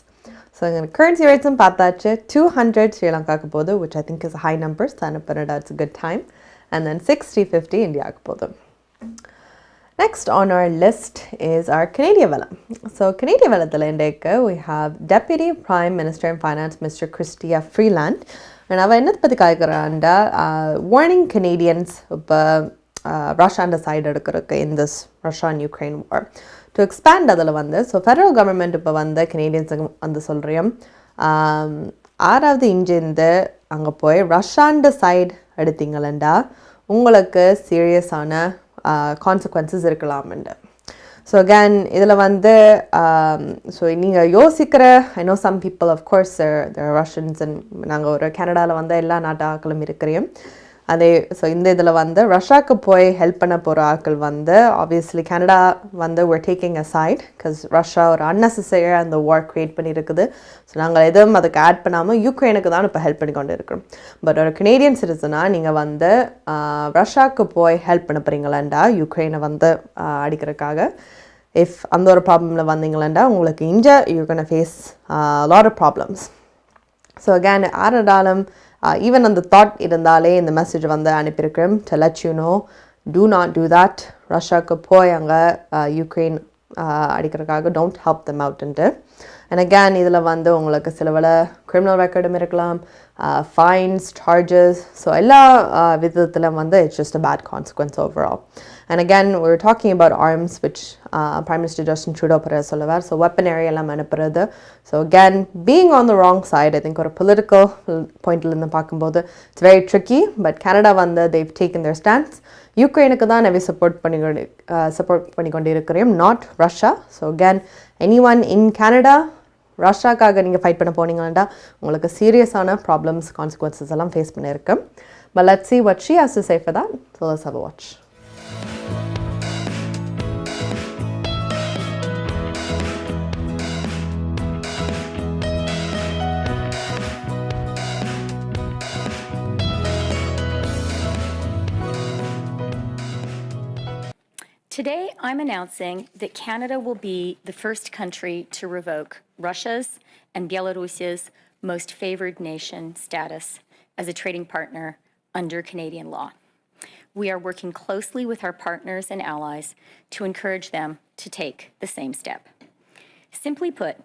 So I'm going to currency rates and paatache 200 Sri Lanka kapodu, which I think is a high number. So it's a good time. And then 60.50 India kapodu. Next on our list is our Canadian Vela. So Canadian Vela Talendeka, we have Deputy Prime Minister and Finance Mr. Chrystia Freeland. And அவ என்ன பற்றி காய்க்கிறாண்டா, warning Canadians இப்போ Russia side எடுக்கிறதுக்கு in this Russia and Ukraine war to expand அதில் வந்து, so federal government இப்போ வந்து கனேடியன்ஸுக்கு வந்து சொல்கிறேன், 6வது இன்ஜிந்து அங்கே போய் ரஷ்யாண்ட சைடு எடுத்தீங்களா உங்களுக்கு சீரியஸான கான்சிக்வன்சஸ் இருக்கலாம்ண்டு. ஸோ அகேன் இதில் வந்து ஸோ நீங்கள் யோசிக்கிற, I know some people of course Russians and நாங்கள் ஒரு கனடாவில் வந்து எல்லா நாட்டு ஆக்களும் இருக்கிறோம். அதே ஸோ இந்த இதில் வந்து ரஷ்யாவுக்கு போய் ஹெல்ப் பண்ண போகிற ஆக்கள் வந்து ஆப்வியஸ்லி கனடா வந்து we're taking a side because Russia ஒரு unnecessary அந்த வார் க்ரியேட் பண்ணியிருக்குது. ஸோ நாங்கள் எதுவும் அதுக்கு ஆட் பண்ணாமல் யூக்ரைனுக்கு தான் இப்போ ஹெல்ப் பண்ணி கொண்டு இருக்கிறோம். பட் ஒரு கனேடியன் சிட்டிசனாக நீங்கள் வந்து ரஷ்யாவுக்கு போய் ஹெல்ப் பண்ண போகிறீங்களாண்டா யூக்ரைனை வந்து அடிக்கிறதுக்காக, இஃப் அந்த ஒரு ப்ராப்ளமில் வந்தீங்களாண்டா உங்களுக்கு இங்கே you can face lot of problems. So again ஆரடாலும் ஈவன் அந்த தாட் இருந்தாலே இந்த மெசேஜ் வந்து அனுப்பியிருக்கிறேன் to let you know, do not do that. ரஷ்யாவுக்கு போய் அங்கே யூக்ரைன் அடிக்கிறதுக்காக don't help them outன்ட்டு. And again இதில் வந்து உங்களுக்கு சில வேளை criminal recordum இருக்கலாம், fines, charges. ஸோ எல்லா விதத்தில் வந்து it's just a bad consequence overall. And again we're talking about arms, which Prime Minister Justin Trudeau சொல்லுவார். ஸோ weaponry எல்லாம் அனுப்புறது. So again being on the wrong side, I think ஒரு political pointலேருந்து பார்க்கும்போது it's very tricky. But Canada வந்து they've taken their stance. யூக்ரைனுக்கு தான் நிறைய support பண்ணி கொண்டு இருக்கிறோம், not Russia. So again anyone in Canada ரஷ்யாக்காக நீங்கள் ஃபைட் பண்ண போனீங்கன்னா உங்களுக்கு சீரியஸான ப்ராப்ளம்ஸ், கான்சிக்வன்சஸ் எல்லாம் ஃபேஸ் பண்ணியிருக்கேன். But let's see what she has to say for that. So let's have a watch. Today, I'm announcing that Canada will be the first country to revoke Russia's and Belarus's most favored nation status as a trading partner under Canadian law. we are working closely with our partners and allies to encourage them to take the same step. Simply put,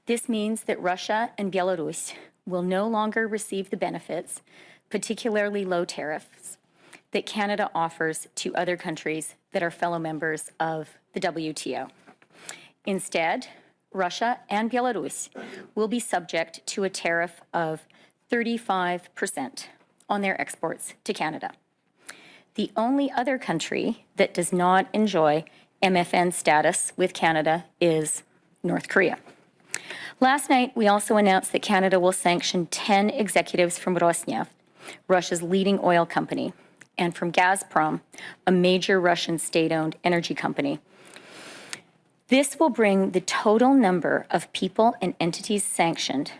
this means that Russia and Belarus will no longer receive the benefits, particularly low tariffs, that Canada offers to other countries that are fellow members of the WTO. Instead, Russia and Belarus will be subject to a tariff of 35% on their exports to Canada. The only other country that does not enjoy MFN status with Canada is North Korea. Last night, we also announced that Canada will sanction 10 executives from Rosneft, Russia's leading oil company, and from Gazprom, a major Russian state-owned energy company. This will bring the total number of people and entities sanctioned,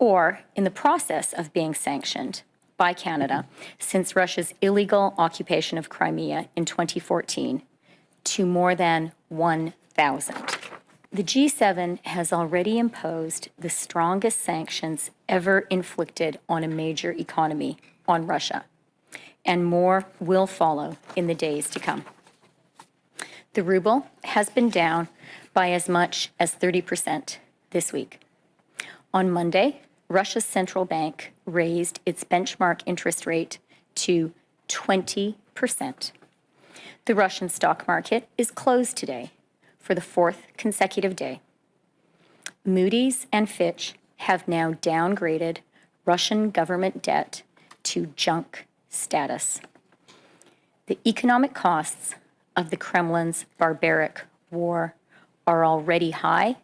or in the process of being sanctioned, by Canada since Russia's illegal occupation of Crimea in 2014 to more than 1,000. The G7 has already imposed the strongest sanctions ever inflicted on a major economy on Russia, and more will follow in the days to come. The ruble has been down by as much as 30% this week. On Monday, Russia's central bank raised its benchmark interest rate to 20%. The Russian stock market is closed today for the fourth consecutive day. Moody's and Fitch have now downgraded Russian government debt to junk status. The economic costs of the Kremlin's barbaric war are already high,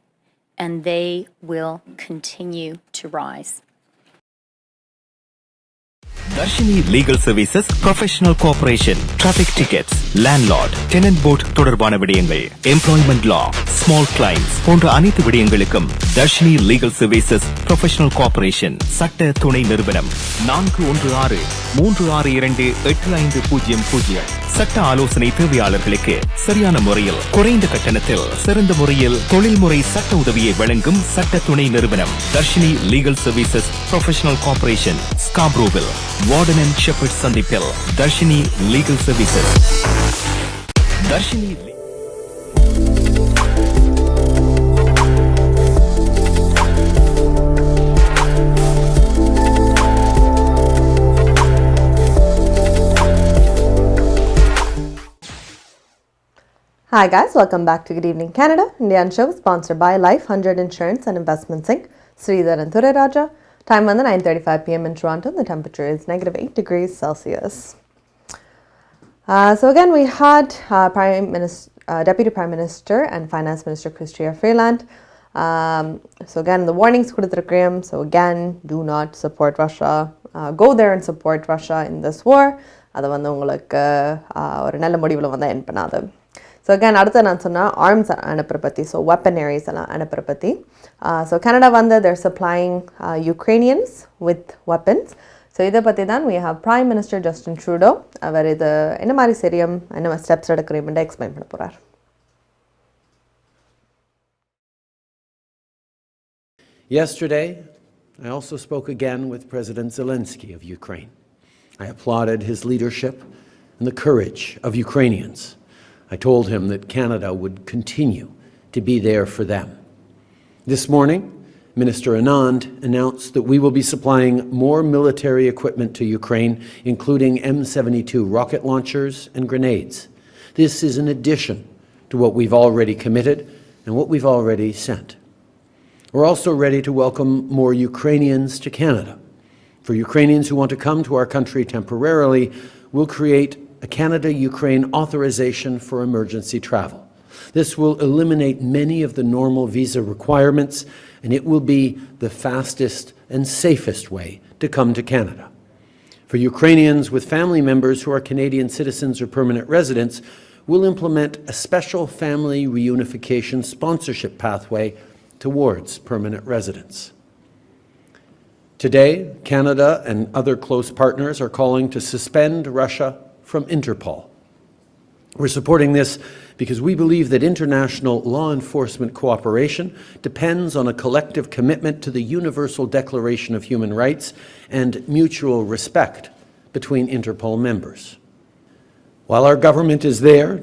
and they will continue to rise. Darshini Legal Services Professional Cooperation, Traffic Tickets, Landlord, Tenant Board தொடர்பான விடயங்கள், Employment Law, Small Clients போன்ற அனைத்து விடயங்களுக்கும் Darshini Legal Services Professional Cooperation சட்ட துணை நிறுவனம் 4163628500. சட்ட ஆலோசனை தேவையாளர்களுக்கு சரியான முறையில் குறைந்த கட்டணத்தில் சிறந்த முறையில் தொழில்முறை சட்ட உதவியை வழங்கும் சட்ட துணை நிறுவனம் Darshini Legal Services Professional Cooperation, Scarborough, Warden and Shepherd சந்திப்பில் Darshini Legal Services. Darshini Hi guys, welcome back to Good Evening Canada, Indian show sponsored by Life 100 Insurance and Investments Inc. Sridhar and Raja. Time on the 9:35 p.m. in Toronto. The temperature is -8 degrees Celsius. So again, we had Deputy Prime Minister and Finance Minister Chrystia Freeland. So again, the warnings kuduthirukkam. So again, do not support Russia. Go there and support Russia in this war. Adu vandu ungalku oru nalla mudivula vanda end pannadhu. So again, அடுத்து நான் சொன்ன arms அனுப்புற பற்றி, so weaponaries எல்லாம் அனுப்புற பற்றி. So Canada வந்து they're supplying Ukrainians with weapons. So இதை பற்றி தான் we have Prime Minister Justin Trudeau. அவர் இது என்ன மாதிரி சரியம் என்ன ஸ்டெப்ஸ் எடுக்கிறீங்கன்னு எக்ஸ்பிளைன் பண்ண போகிறார். Yesterday, I also spoke again with President Zelensky of Ukraine. I applauded his leadership and the courage of Ukrainians. I told him that Canada would continue to be there for them. This morning, Minister Anand announced that we will be supplying more military equipment to Ukraine, including M72 rocket launchers and grenades. This is in addition to what we've already committed and what we've already sent. We're also ready to welcome more Ukrainians to Canada. For Ukrainians who want to come to our country temporarily, we'll create a Canada-Ukraine authorization for emergency travel. This will eliminate many of the normal visa requirements, and it will be the fastest and safest way to come to Canada. For Ukrainians with family members who are Canadian citizens or permanent residents, we'll implement a special family reunification sponsorship pathway towards permanent residence. Today, Canada and other close partners are calling to suspend Russia from Interpol. We're supporting this because we believe that international law enforcement cooperation depends on a collective commitment to the Universal Declaration of Human Rights and mutual respect between Interpol members. While our government is there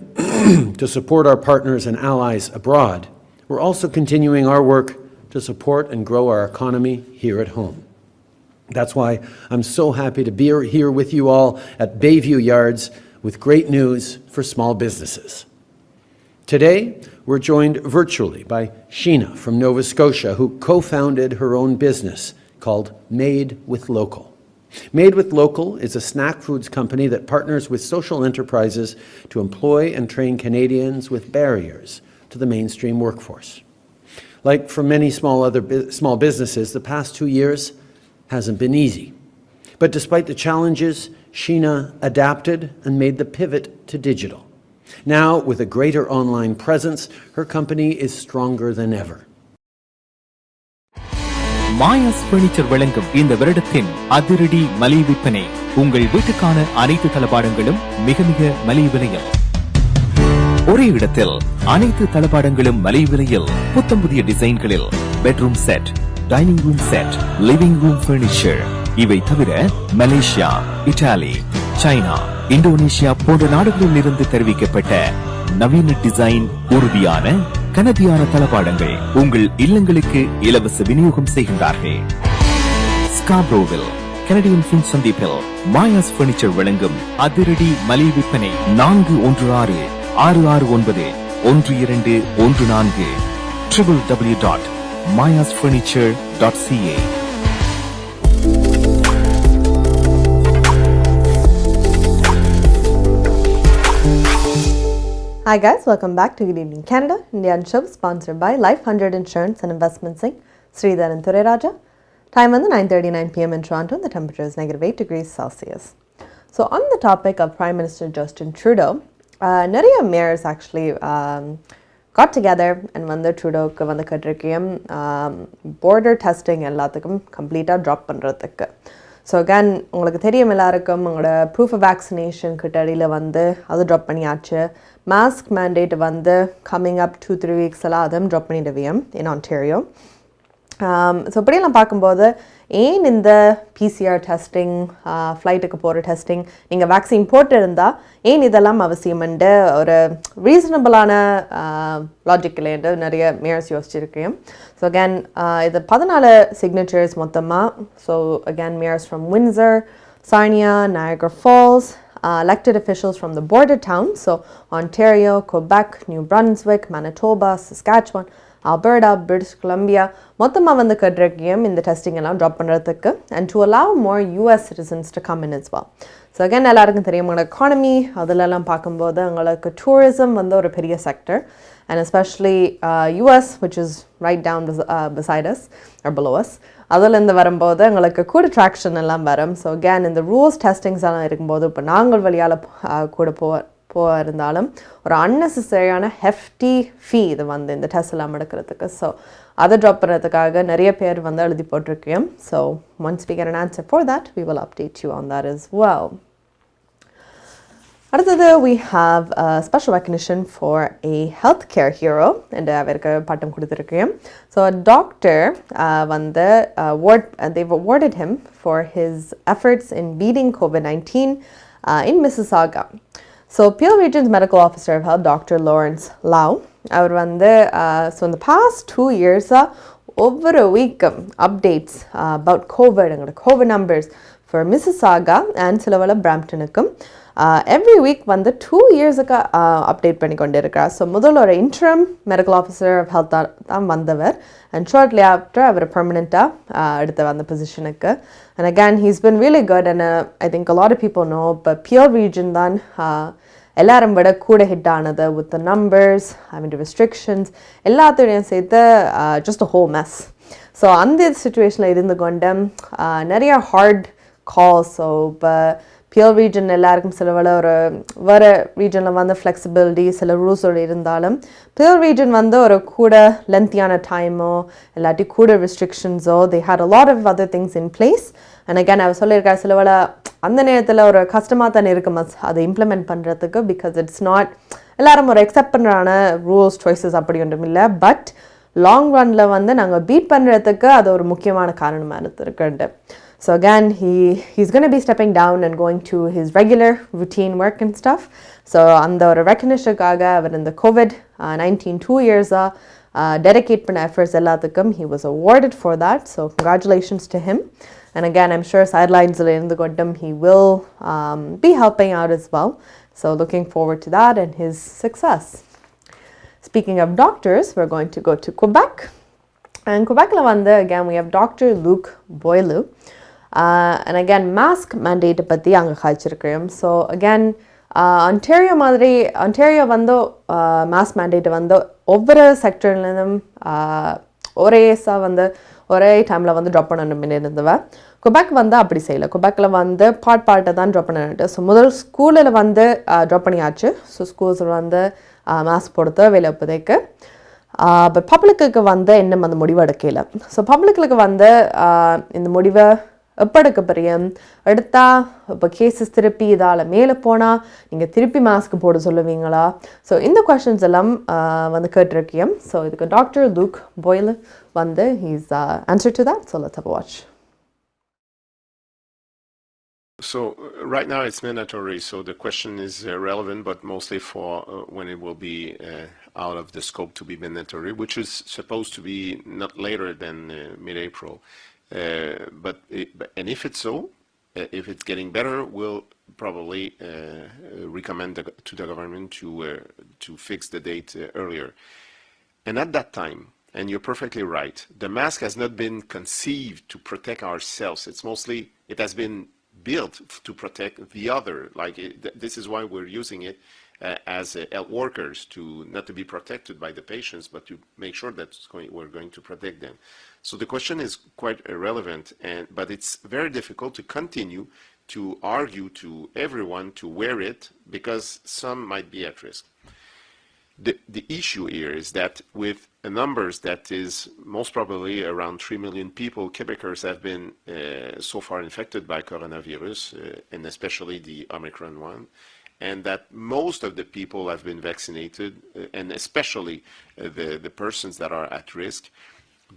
to support our partners and allies abroad, we're also continuing our work to support and grow our economy here at home. That's why I'm so happy to be here with you all at Bayview Yards with great news for small businesses. Today, we're joined virtually by Sheena from Nova Scotia, who co-founded her own business called Made with Local. Made with Local is a snack foods company that partners with social enterprises to employ and train Canadians with barriers to the mainstream workforce. Like for many small businesses, the past 2 years hasn't been easy. But despite the challenges, Sheena adapted and made the pivot to digital. Now, with a greater online presence, her company is stronger than ever. Maya's furniture வழங்கும் இந்த வருடத்தின் அதிரடி மலிவு விற்பனை. உங்கள் வீட்டுக்கான அனைத்து தளபாடங்களும் மிக மிக மலிவு விலையில். ஒரே இடத்தில் அனைத்து தளபாடங்களும் மலிவு விலையில். புத்தம் புதிய டிசைன்களில் bedroom set, dining room set, living room furniture. இவை தவிர மலேசியா, இத்தாலி, சைனா, இந்தோனேஷியா போன்ற நாடுகளில் இருந்து தெரிவிக்கப்பட்ட நவீன டிசைன், உறுதியான கனதியான தளபாடங்கள் உங்கள் இல்லங்களுக்கு இலவச விநியோகம் செய்கின்றார்கள். ஸ்காப்ரோவில் கனடியன் ஃபின் சந்திப்பில் மாயாஸ் பர்னிச்சர் வழங்கும் அதிரடி மலிவு விற்பனை 416-669-1214 www.mayasfurniture.ca. Hi guys, welcome back to Good Evening Canada, Indian show sponsored by Life 100 Insurance and Investments Inc. Sridhar and Thureraja. Time on the 9:39 p.m. in Toronto and the temperature is -8 degrees Celsius. So on the topic of Prime Minister Justin Trudeau, நிறைய mayors actually got together and வந்து ட்ரூடோக்கு வந்து கட்டிருக்கையும் border testing எல்லாத்துக்கும் கம்ப்ளீட்டாக drop பண்ணுறதுக்கு. So again உங்களுக்கு தெரியும் எல்லாருக்கும் உங்களோட ப்ரூஃப் ஆஃப் வேக்சினேஷன் கிட்ட அடியில் வந்து அது ட்ராப் பண்ணியாச்சு. மாஸ்க் மேண்டேட் வந்து கம்மிங் அப் 2-3 வீக்ஸ் எல்லாம் அதுவும் ட்ராப் பண்ணிடுவியும் இன் ஆன்டேரியோ. ஸோ இப்படியெல்லாம் பார்க்கும்போது ஏன் இந்த பிசிஆர் டெஸ்டிங், ஃப்ளைட்டுக்கு போகிற டெஸ்டிங், நீங்கள் வேக்சின் போட்டு இருந்தால் ஏன் இதெல்லாம் அவசியம்ண்டு ஒரு ரீசனபிளான லாஜிக்கிலேருந்து நிறைய மேயர்ஸ் யோசிச்சிருக்கேன். ஸோ அகேன் இது 14 சிக்னேச்சர்ஸ் மொத்தமாக. So again mayors from Windsor, Sarnia, Niagara Falls, elected officials from the border towns, so Ontario, Quebec, New Brunswick, Manitoba, Saskatchewan, Alberta, British Columbia, மொத்தமாக வந்து கட்றக்கையும் இந்த டெஸ்டிங் எல்லாம் ட்ராப் பண்ணுறதுக்கு and to allow more US citizens to come in as well. So again எல்லாருக்கும் தெரியும் உங்களோட economy அதிலெல்லாம் பார்க்கும்போது உங்களுக்கு டூரிசம் வந்து ஒரு பெரிய sector and especially US, which is right down beside us or below us. அதிலேருந்து வரும்போது எங்களுக்கு கூட ட்ராக்ஷன் எல்லாம் வரும். ஸோ அகேன் இந்த ரூல்ஸ் டெஸ்டிங்ஸ் எல்லாம் இருக்கும்போது இப்போ நாங்கள் வழியால் கூட இருந்தாலும் ஒரு அன்னெசரியான ஹெஃப்டி ஃபீ இது வந்து இந்த டெஸ்ட் எல்லாம் எடுக்கிறதுக்கு. ஸோ அதை ட்ராப் பண்ணுறதுக்காக நிறைய பேர் வந்து எழுதி போட்டிருக்கேன். So once we get an answer for that, we will update you on that as well. அடுத்தது we have a special recognition for a healthcare hero and அவருக்கு பட்டம் கொடுத்துருக்கேன். ஸோ டாக்டர் வந்து they've awarded him for his efforts in beating COVID-19 in Mississauga. So Peel Region's Medical Officer of Health, Dr. Lawrence Lau, அவர் வந்து so in the past 2 years over a week updates about COVID and COVID numbers for Mississauga and சிலவள Bramptonக்கும் every week வந்து 2 yearsக்கு update பண்ணி கொண்டு இருக்கிறார். So முதல்ல ஒரு interim medical officer of health தான் வந்தவர் and shortly after அவர் பெர்மனெண்ட்டாக எடுத்த வந்த பொசிஷனுக்கு. And again he's been really good and I think a lot of people know, but Peel Region தான் எல்லாரும் விட கூட ஹிட் ஆனது with the numbers, having the restrictions, எல்லாத்தையும் சேர்த்து just a whole mess. So அந்த சிச்சுவேஷனில் இருந்து கொண்டு நிறைய ஹார்ட் கால்ஸ். ஸோ இப்போ பியர் ரீஜன் எல்லாருக்கும் சில ஒரு வேறு ரீஜனில் வந்து ஃப்ளெக்சிபிலிட்டி சில ரூல்ஸோடு இருந்தாலும் பியர் ரீஜன் வந்து ஒரு கூட லென்த்தியான டைமோ இல்லாட்டி கூட ரெஸ்ட்ரிக்ஷன்ஸோ they had a lot of other things in place. And again அவர் சொல்லியிருக்காரு சில அந்த நேரத்தில் ஒரு கஷ்டமாக தானே இருக்கும் அதை இம்ப்ளிமெண்ட் பண்ணுறதுக்கு பிகாஸ் இட்ஸ் நாட் எல்லாரும் ஒரு அக்செப்ட் பண்ணுறான ரூல்ஸ் சாய்ஸஸ் அப்படி ஒன்றும் இல்லை. பட் லாங் ரனில் வந்து நாங்கள் பீட் பண்ணுறதுக்கு அது ஒரு முக்கியமான காரணமாக இருக்குண்டு. So again, he's going to be stepping down and going to his regular routine work and stuff. So அந்த ஒரு ரெக்கக்னிஷனுக்காக அவர் இந்த COVID-19 2 இயர்ஸாக dedicate பண்ண efforts எல்லாத்துக்கும் he was awarded for that. So congratulations to him. And again, I'm sure sidelines in the Gondam, he will be helping out as well. So looking forward to that and his success. Speaking of doctors, we're going to go to Quebec. And Quebec, again, we have Dr. Luc Boileau. And again, mask mandate பத்தி அங்க காய்ச்சிருக்கிறோம். So again, Ontario வந்து mask mandate வந்து ஒவ்வொரு செக்டர்லேருந்தும் ஒரே டைமில் வந்து drop பண்ணணும் இருந்தவ. குபேக் வந்து அப்படி செய்யலை. குபேக்கில் வந்து பார்ட்டை தான் ட்ராப் பண்ணிட்டு. ஸோ முதல் ஸ்கூலில் வந்து ட்ராப் பண்ணியாச்சு. ஸோ ஸ்கூல்ஸில் வந்து மாஸ்க் போட தேவையில்லை இப்போதைக்கு. பட் பப்ளிக்கு வந்து இன்னும் அந்த முடிவு எடுக்கல. ஸோ பப்ளிக்கு வந்து இந்த முடிவை எப்போ எடுக்க போறியும் எடுத்தா இப்போ கேசஸ் திருப்பி இதால் மேலே போனால் நீங்கள் திருப்பி மாஸ்க் போட சொல்லுவீங்களா? ஸோ இந்த கொஷின்ஸ் எல்லாம் வந்து கேட்டிருக்கேன். ஸோ இதுக்கு டாக்டர் லூக் பாயில் வந்து he's answer to that. So let's have a watch. So right now it's mandatory, so the question is relevant, but mostly for when it will be out of the scope to be mandatory, which is supposed to be not later than mid-April. And if it's so, if it's getting better, we'll probably recommend to the government to fix the date earlier. And at that time, and you're perfectly right, the mask has not been conceived to protect ourselves. It's mostly, it has been built to protect the other. Like this is why we're using it as health workers, to not to be protected by the patients, but to make sure that we're going to protect them. So the question is quite irrelevant, but it's very difficult to continue to argue to everyone to wear it because some might be at risk. The issue here is that with numbers that is most probably around 3 million people, Quebecers have been so far infected by coronavirus, and especially the Omicron one, and that most of the people have been vaccinated, and especially the persons that are at risk.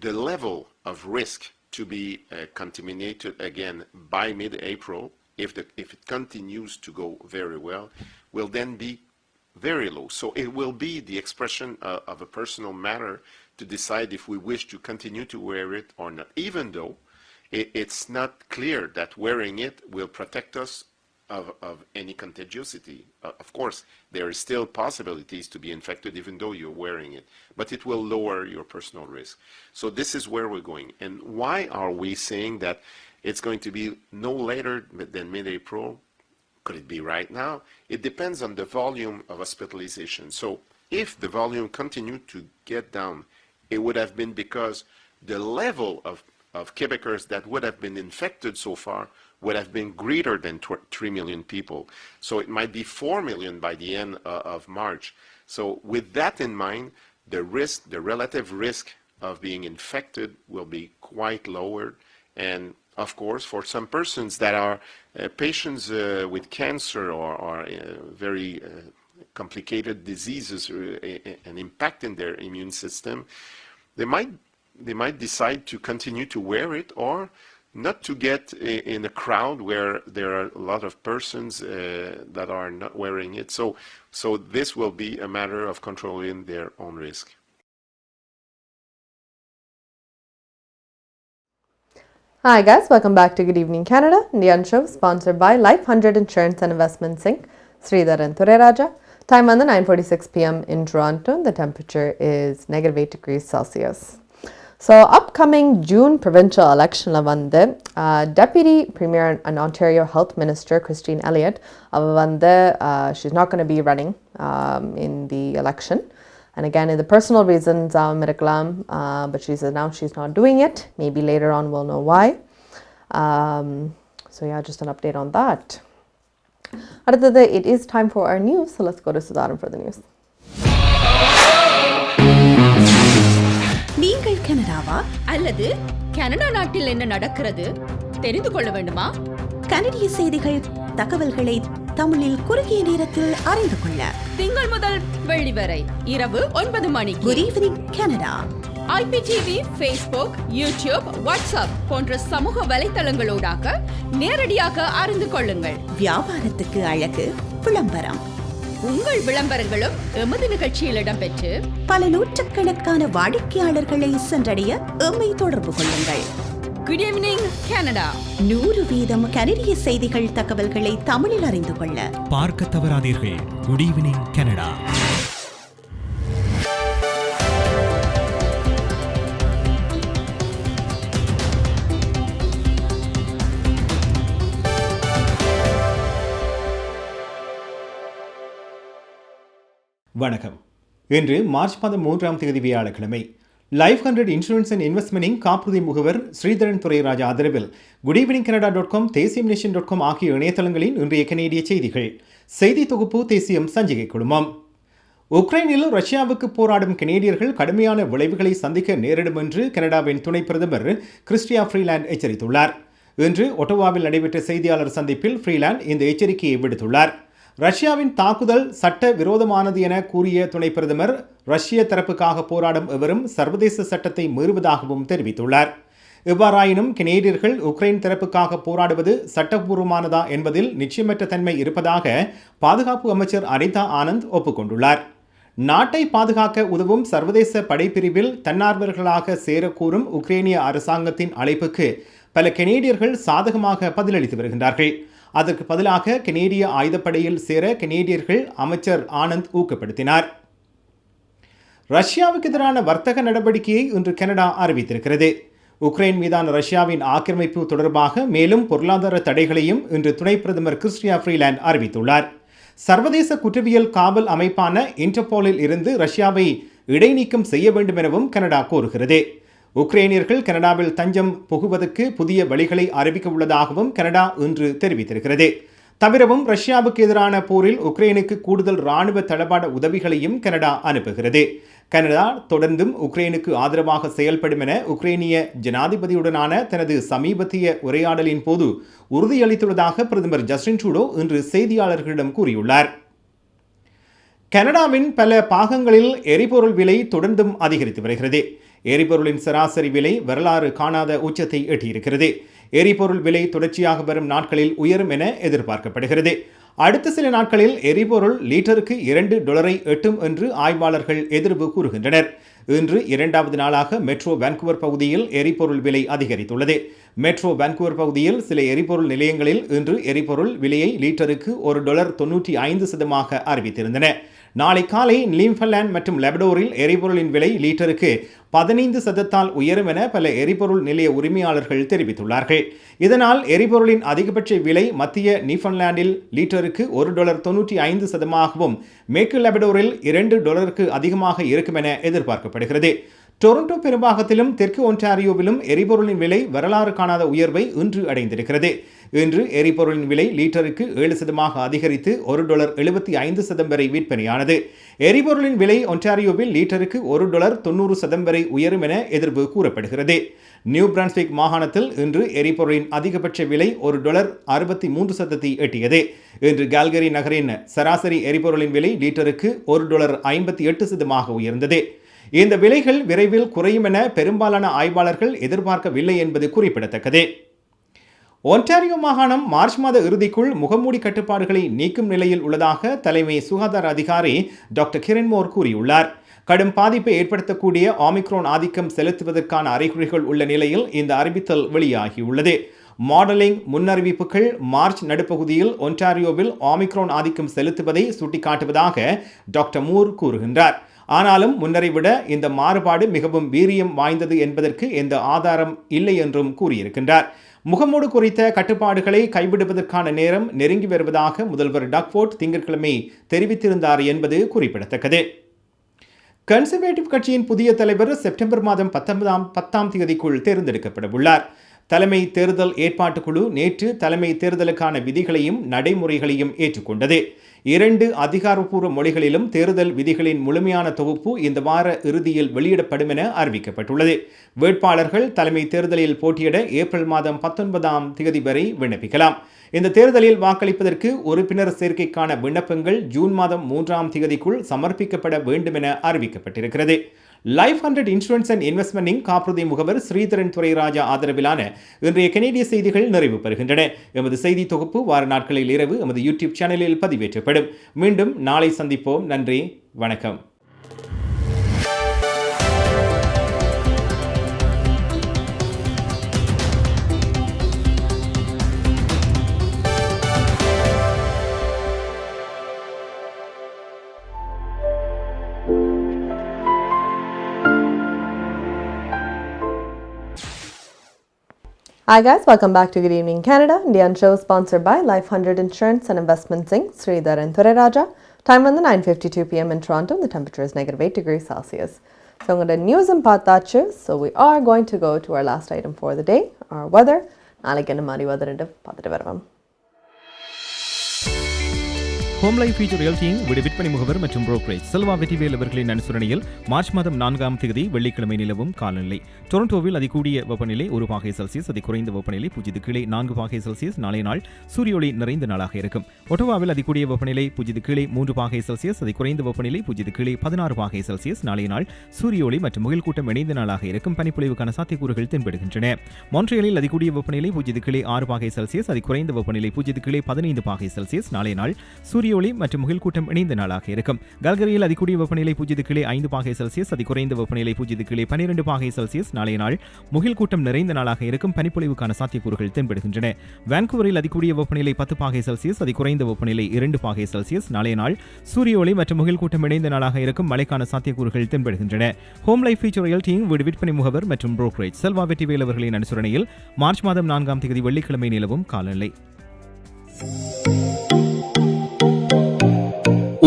The level of risk to be contaminated again by mid-April, if it continues to go very well, will then be very low. So it will be the expression of a personal matter to decide if we wish to continue to wear it or not, even though it's not clear that wearing it will protect us of any contagiosity. Of course, there are still possibilities to be infected even though you're wearing it, but it will lower your personal risk. So this is where we're going. And why are we saying that it's going to be no later than mid-April? Could it be right now? It depends on the volume of hospitalization. So if the volume continued to get down, it would have been because the level of Quebecers that would have been infected so far would have been greater than 3 million people. So it might be 4 million by the end of March. So with that in mind, the relative risk of being infected will be quite lowered. And of course, for some persons that are patients with cancer or very complicated diseases and impacting their immune system, they might decide to continue to wear it or not to get in a crowd where there are a lot of persons that are not wearing it. So this will be a matter of controlling their own risk. Hi guys, welcome back to Good Evening Canada, Indian show sponsored by Life 100 Insurance and Investments Inc. Sridhar and Thureraja. Time on the 9:46 p.m. in Toronto. The temperature is -8 degrees Celsius. So upcoming June provincial election lavande Deputy Premier and Ontario Health Minister Christine Elliott she's not going to be running in the election. And again, in the personal reasons, but she's announced she's not doing it. Maybe later on we'll know why. So yeah, just an update on that. It is time for our news, so let's go to Sudharan for the news. நீங்கள் கனடாவா அல்லது Canada நாட்டில் என்ன நடக்கிறது தெரிந்து கொள்ள வேண்டுமா? கனடிய செய்திகள், தகவல்களை தமிழில் குறுகிய நேரத்தில் அறிந்து கொள்ள திங்கள் முதல் வெள்ளி வரை இரவு 9 மணிக்கு Good Evening Canada, IPTV, Facebook, YouTube, WhatsApp போன்ற சமூக வலைத்தளங்களோடாக நேரடியாக அறிந்து கொள்ளுங்கள். வியாபாரத்துக்கு அழகு விளம்பரம். உங்கள் விளம்பரங்களும் எமது நிகழ்ச்சியில் இடம்பெற்று பல நூற்றுக்கணக்கான வாடிக்கையாளர்களை சென்றடைய எம்மை தொடர்பு கொள்ளுங்கள். Good evening Canada. 100% கனடிய செய்திகள் தகவல்களை தமிழில் அறிந்து கொள்ள பார்க்க தவறாதீர்கள். Good evening Canada. வணக்கம். இன்று மார்ச் 3 வியாழக்கிழமை. லைஃப் 100 இன்சூரன்ஸ் அண்ட் இன்வெஸ்ட்மெண்டிங் காப்புறுதி முகவர் ஸ்ரீதரன் துரைராஜா ஆதரவில் குட் ஈவினிங் கனடா.com தேசியம்.com ஆகிய இணையதளங்களின் இன்றைய கனேடிய செய்திகள். செய்தி தொகுப்பு தேசியம் சஞ்சிகை குழுமம். உக்ரைனில் ரஷ்யாவுக்கு போராடும் கனேடியர்கள் கடுமையான விளைவுகளை சந்திக்க நேரிடும் என்று கனடாவின் துணை பிரதமர் கிறிஸ்டியா ஃப்ரீலாண்ட் எச்சரித்துள்ளார். இன்று ஒட்டோவாவில் நடைபெற்ற செய்தியாளர் சந்திப்பில் ஃப்ரீலாண்ட் இந்த எச்சரிக்கையை விடுத்துள்ளார். ரஷ்யாவின் தாக்குதல் சட்ட விரோதமானது என கூறிய துணை பிரதமர் ரஷ்ய தரப்புக்காக போராடும் எவரும் சர்வதேச சட்டத்தை மீறுவதாகவும் தெரிவித்துள்ளார். எவ்வாறாயினும் கனேடியர்கள் உக்ரைன் தரப்புக்காக போராடுவது சட்டபூர்வமானதா என்பதில் நிச்சயமற்ற தன்மை இருப்பதாக பாதுகாப்பு அமைச்சர் அனிதா ஆனந்த் ஒப்புக்கொண்டுள்ளார். நாட்டை பாதுகாக்க உதவும் சர்வதேச படைப்பிரிவில் தன்னார்வலர்களாக சேரக்கூறும் உக்ரைனிய அரசாங்கத்தின் அழைப்புக்கு பல கனேடியர்கள் சாதகமாக பதிலளித்து வருகின்றார்கள். அதற்கு பதிலாக கனேடிய ஆயுதப்படையில் சேர கனேடியர்கள் அமைச்சர் ஆனந்த் ஊக்கப்படுத்தினார். ரஷ்யாவுக்கு எதிரான வர்த்தக நடவடிக்கையை இன்று கனடா அறிவித்திருக்கிறது. உக்ரைன் மீதான ரஷ்யாவின் ஆக்கிரமிப்பு தொடர்பாக மேலும் பொருளாதார தடைகளையும் இன்று துணை பிரதமர் கிறிஸ்டியா ஃப்ரீலாண்ட் அறிவித்துள்ளார். சர்வதேச குற்றவியல் காவல் அமைப்பான இன்டர்போலில் இருந்து ரஷ்யாவை இடைநீக்கம் செய்ய வேண்டும் எனவும் கனடா கோருகிறது. உக்ரைனியர்கள் கனடாவில் தஞ்சம் புகுவதற்கு புதிய வழிகளை அறிவிக்க உள்ளதாகவும் கனடா இன்று தெரிவித்திருக்கிறது. தவிரவும் ரஷ்யாவுக்கு எதிரான போரில் உக்ரைனுக்கு கூடுதல் இராணுவ தளவாட உதவிகளையும் கனடா அனுப்புகிறது. கனடா தொடர்ந்தும் உக்ரைனுக்கு ஆதரவாக செயல்படும் என உக்ரைனிய ஜனாதிபதியுடனான தனது சமீபத்திய உரையாடலின் போது உறுதியளித்துள்ளதாக பிரதமர் ஜஸ்டின் ட்ரூடோ இன்று செய்தியாளர்களிடம் கூறியுள்ளார். கனடாவின் பல பாகங்களில் எரிபொருள் விலை தொடர்ந்தும் அதிகரித்து வருகிறது. எரிபொருளின் சராசரி விலை வரலாறு காணாத உச்சத்தை எட்டியிருக்கிறது. எரிபொருள் விலை தொடர்ச்சியாக வரும் நாட்களில் உயரும் என எதிர்பார்க்கப்படுகிறது. அடுத்த சில நாட்களில் எரிபொருள் லீட்டருக்கு $2 எட்டும் என்று ஆய்வாளர்கள் எதிர்வு கூறுகின்றனர். இன்று இரண்டாவது நாளாக மெட்ரோ வான்கூவர் பகுதியில் எரிபொருள் விலை அதிகரித்துள்ளது. மெட்ரோ வான்கூவர் பகுதியில் சில எரிபொருள் நிலையங்களில் இன்று எரிபொருள் விலையை லீட்டருக்கு $1.95 அறிவித்திருந்தன. நாளை காலை நியூஃபவுண்ட்லாந்து மற்றும் லெபடோரில் எரிபொருளின் விலை லீட்டருக்கு 15% உயரும் என பல எரிபொருள் நிலைய உரிமையாளர்கள் தெரிவித்துள்ளார்கள். இதனால் எரிபொருளின் அதிகபட்ச விலை மத்திய நியூஃபவுண்ட்லாந்தில் லீட்டருக்கு $1.95 மேற்கு லெபடோரில் $2 அதிகமாக இருக்கும் என எதிர்பார்க்கப்படுகிறது. டொரண்டோ பெரும்பாகத்திலும் தெற்கு ஒன்டாரியோவிலும் எரிபொருளின் விலை வரலாறு காணாத உயர்வை இன்று அடைந்திருக்கிறது. இன்று எரிபொருளின் விலை லீட்டருக்கு 7% அதிகரித்து $1.75 வரை விற்பனையானது. எரிபொருளின் விலை ஒன்டாரியோவில் லீட்டருக்கு $1.90 வரை உயரும் என எதிர்வு கூறப்படுகிறது. நியூ பிரன்ஸ்விக் மாகாணத்தில் இன்று எரிபொருளின் அதிகபட்ச விலை $1.63 எட்டியது. இன்று கால்கரி நகரின் சராசரி எரிபொருளின் விலை லீட்டருக்கு $1.58 உயர்ந்தது. இந்த விலைகள் விரைவில் குறையும் என பெரும்பாலான ஆய்வாளர்கள் எதிர்பார்க்கவில்லை என்பது குறிப்பிடத்தக்கது. ஒன்டாரியோ மாகாணம் மார்ச் மாத இறுதிக்குள் முகமூடி கட்டுப்பாடுகளை நீக்கும் நிலையில் உள்ளதாக தலைமை சுகாதார அதிகாரி டாக்டர் கிரண்மோர் கூறியுள்ளார். கடும் பாதிப்பை ஏற்படுத்தக்கூடிய ஆமிக்ரோன் ஆதிக்கம் செலுத்துவதற்கான அறிகுறிகள் உள்ள நிலையில் இந்த அறிவித்தல் வெளியாகியுள்ளது. மாடலிங் முன்னறிவிப்புகள் மார்ச் நடுப்பகுதியில் ஒன்டாரியோவில் ஆமிக்ரோன் ஆதிக்கம் செலுத்துவதை சுட்டிக்காட்டுவதாக டாக்டர் மூர் கூறுகின்றார். ஆனாலும் முன்னரை விட இந்த மாறுபாடு மிகவும் வீரியம் வாய்ந்தது என்பதற்கு எந்த ஆதாரம் இல்லை என்றும் கூறியிருக்கின்றார். முகமூடு குறித்த கட்டுப்பாடுகளை கைவிடுவதற்கான நேரம் நெருங்கி வருவதாக முதல்வர் டக்ஃபோர்ட் திங்கட்கிழமை தெரிவித்திருந்தார் என்பது குறிப்பிடத்தக்கது. கன்சர்வேட்டிவ் கட்சியின் புதிய தலைவர் செப்டம்பர் மாதம் 10 தேர்ந்தெடுக்கப்பட உள்ளார். தலைமை தேர்தல் ஏற்பாட்டுக்குழு நேற்று தலைமை தேர்தலுக்கான விதிகளையும் நடைமுறைகளையும் ஏற்றுக்கொண்டது. 2 அதிகாரப்பூர்வ மொழிகளிலும் தேர்தல் விதிகளின் முழுமையான தொகுப்பு இந்த வார இறுதியில் வெளியிடப்படும் என அறிவிக்கப்பட்டுள்ளது. வேட்பாளர்கள் தலைமை தேர்தலில் போட்டியிட ஏப்ரல் மாதம் 19 வரை விண்ணப்பிக்கலாம். இந்த தேர்தலில் வாக்களிப்பதற்கு உறுப்பினர் சேர்க்கைக்கான விண்ணப்பங்கள் ஜூன் மாதம் 3 சமர்ப்பிக்கப்பட வேண்டும் என அறிவிக்கப்பட்டிருக்கிறது. லைஃப் 100 இன்சூரன்ஸ் அண்ட் இன்வெஸ்ட்மெண்டிங் காப்புறுதி முகவர் ஸ்ரீதரன் துரைராஜா ஆதரவிலான இன்றைய கனேடிய செய்திகள் நிறைவு பெறுகின்றன. எமது செய்தி தொகுப்பு வார நாட்களில் இரவு எமது யூடியூப் சேனலில் பதிவேற்றப்படும். மீண்டும் நாளை சந்திப்போம். நன்றி, வணக்கம். Hi guys, welcome back to Good Evening Canada. Indian show sponsored by Life 100 Insurance and Investments Inc. Sridhar and Thuriraja. Time on the 9:52 p.m. in Toronto. The temperature is -8 degrees Celsius. So I'm going to news and paathachu. So we are going to go to our last item for the day, our weather. Nalike enna mari weather indu paathitu varavam. Home life future ரியல்டியின் விற்பனை முகவர் மற்றும் brokerage Selva Vetrivel அவர்களின் அனுசரணையில் March மாதம் 4ஆம் தேதி வெள்ளிக்கிழமை நிலவும் காலநிலை. டொரண்டோவில் அதிகூடிய வெப்பநிலை 1 பாகை செல்சியஸ், அதி குறைந்த வெப்பநிலை 0 கீழே 4 பாகை செல்சியஸ் நாளைய நாள் சூரிய ஒளி நிறைந்த நாளாக இருக்கும். ஒட்டோவாவில் அதிகூடிய வெப்பநிலை 0 கீழே 3 பாகை செல்சியஸ், அதி குறைந்த வெப்பநிலை 0 கீழே 16 பாகை செல்சியஸ் நாளைய நாள் சூரிய ஒளி மற்றும் முகில் கூட்டம் இணைந்த நாளாக இருக்கும். பனிப்பொழிவுக்கான சாத்தியக்கூறுகள் தென்படுகின்றன. மான்ட்ரியலில் அதிகூடிய வெப்பநிலை 0 கீழே 6 பாகை செல்சியஸ், அதி குறைந்த வெப்பநிலை 0 கீழே 15 பாகை செல்சியஸ் நாளைய நாள் சூரிய ஒளி மற்றும் முகில் கூட்டம் இணைந்த நாளாக இருக்கும். கல்கரியில் அதிகூடிய வெப்பநிலை 0 கீழே 5 பாகை செல்சியஸ், அதி குறைந்த வெப்பநிலை 0 கீழே 12 பாகை செல்சியஸ் நாளைய நாள் முகில் கூட்டம் நிறைந்த நாளாக இருக்கும். பனிப்பொழிவுக்கான சாத்தியக்கூறுகள் தென்படுகின்றன. வான்கூவரில் அதிகூடிய வெப்பநிலை 10 பாகை செல்சியஸ், அதி குறைந்த வெப்பநிலை 2 பாகை செல்சியஸ் நாளைய நாள் சூரிய ஒளி மற்றும் முகில் கூட்டம் இணைந்த நாளாக இருக்கும். மழைக்கான சாத்தியக்கூறுகள் தென்படுகின்றன. ஹோம் லைஃப் ஃபியூச்சர் ரியல்டியின் வீடு விற்பனை முகவர் மற்றும் புரோக்கரேஜ் செல்வா வெற்றிவேல் அவர்களின் அனுசரணையில் மார்ச் மாதம் 4ஆம் தேதி வெள்ளிக்கிழமை நிலவும் காலநிலை.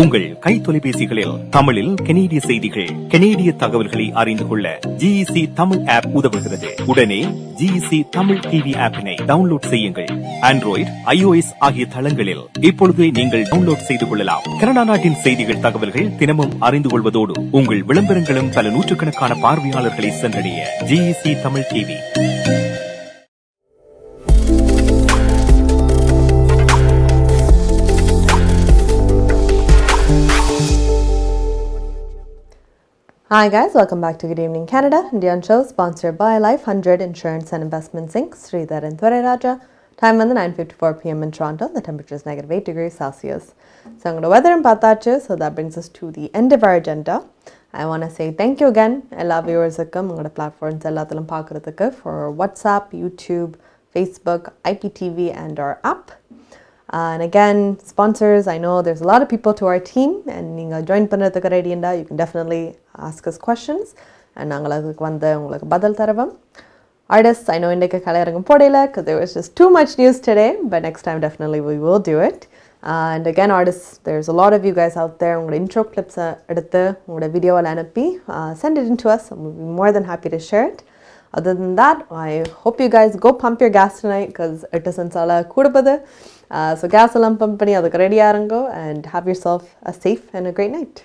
உங்கள் கை தொலைபேசிகளில் தமிழில் கனேடிய செய்திகள், கனேடிய தகவல்களை அறிந்து கொள்ள GEC தமிழ் ஆப் உதவுகிறது. உடனே GEC தமிழ் டிவி ஆப்பினை டவுன்லோட் செய்யுங்கள். ஆண்ட்ராய்டு, iOS ஆகிய தளங்களில் இப்பொழுது நீங்கள் டவுன்லோட் செய்து கொள்ளலாம். கனடா நாட்டின் செய்திகள், தகவல்கள் தினமும் அறிந்து கொள்வதோடு உங்கள் விளம்பரங்களும் பல நூற்றுக்கணக்கான பார்வையாளர்களை சென்றடைய GEC Tamil TV. Hi guys, welcome back to Good Evening Canada. Indian show sponsored by Life 100 Insurance and Investments Inc. Sridhar and Thuriraja. Time on the 9:54 p.m. in Toronto. The temperature is -8 degrees Celsius. So I'm going to weather and paathachu. So that brings us to the end of our agenda. I want to say thank you again. Ella viewers ungoda platforms ellathilum paakradhukku for WhatsApp, YouTube, Facebook, IPTV and our app. And again, sponsors, I know there's a lot of people to our team and you join pannadhukku ready and you can definitely ask us questions and nangalukku vanda ungalku badal tharavam. Artists, I know indikku kalayarangam podela because there was just too much news today, but next time definitely we will do it. And again, artists, there's a lot of you guys out there. Ungoda intro clips eduthu ungoda video alla anappi send it in to us. We'll be more than happy to share it. Other than that, I hope you guys go pump your gas tonight because it isn't all kudapadu. So gas pump panni adukku ready aarango and have yourself a safe and a great night.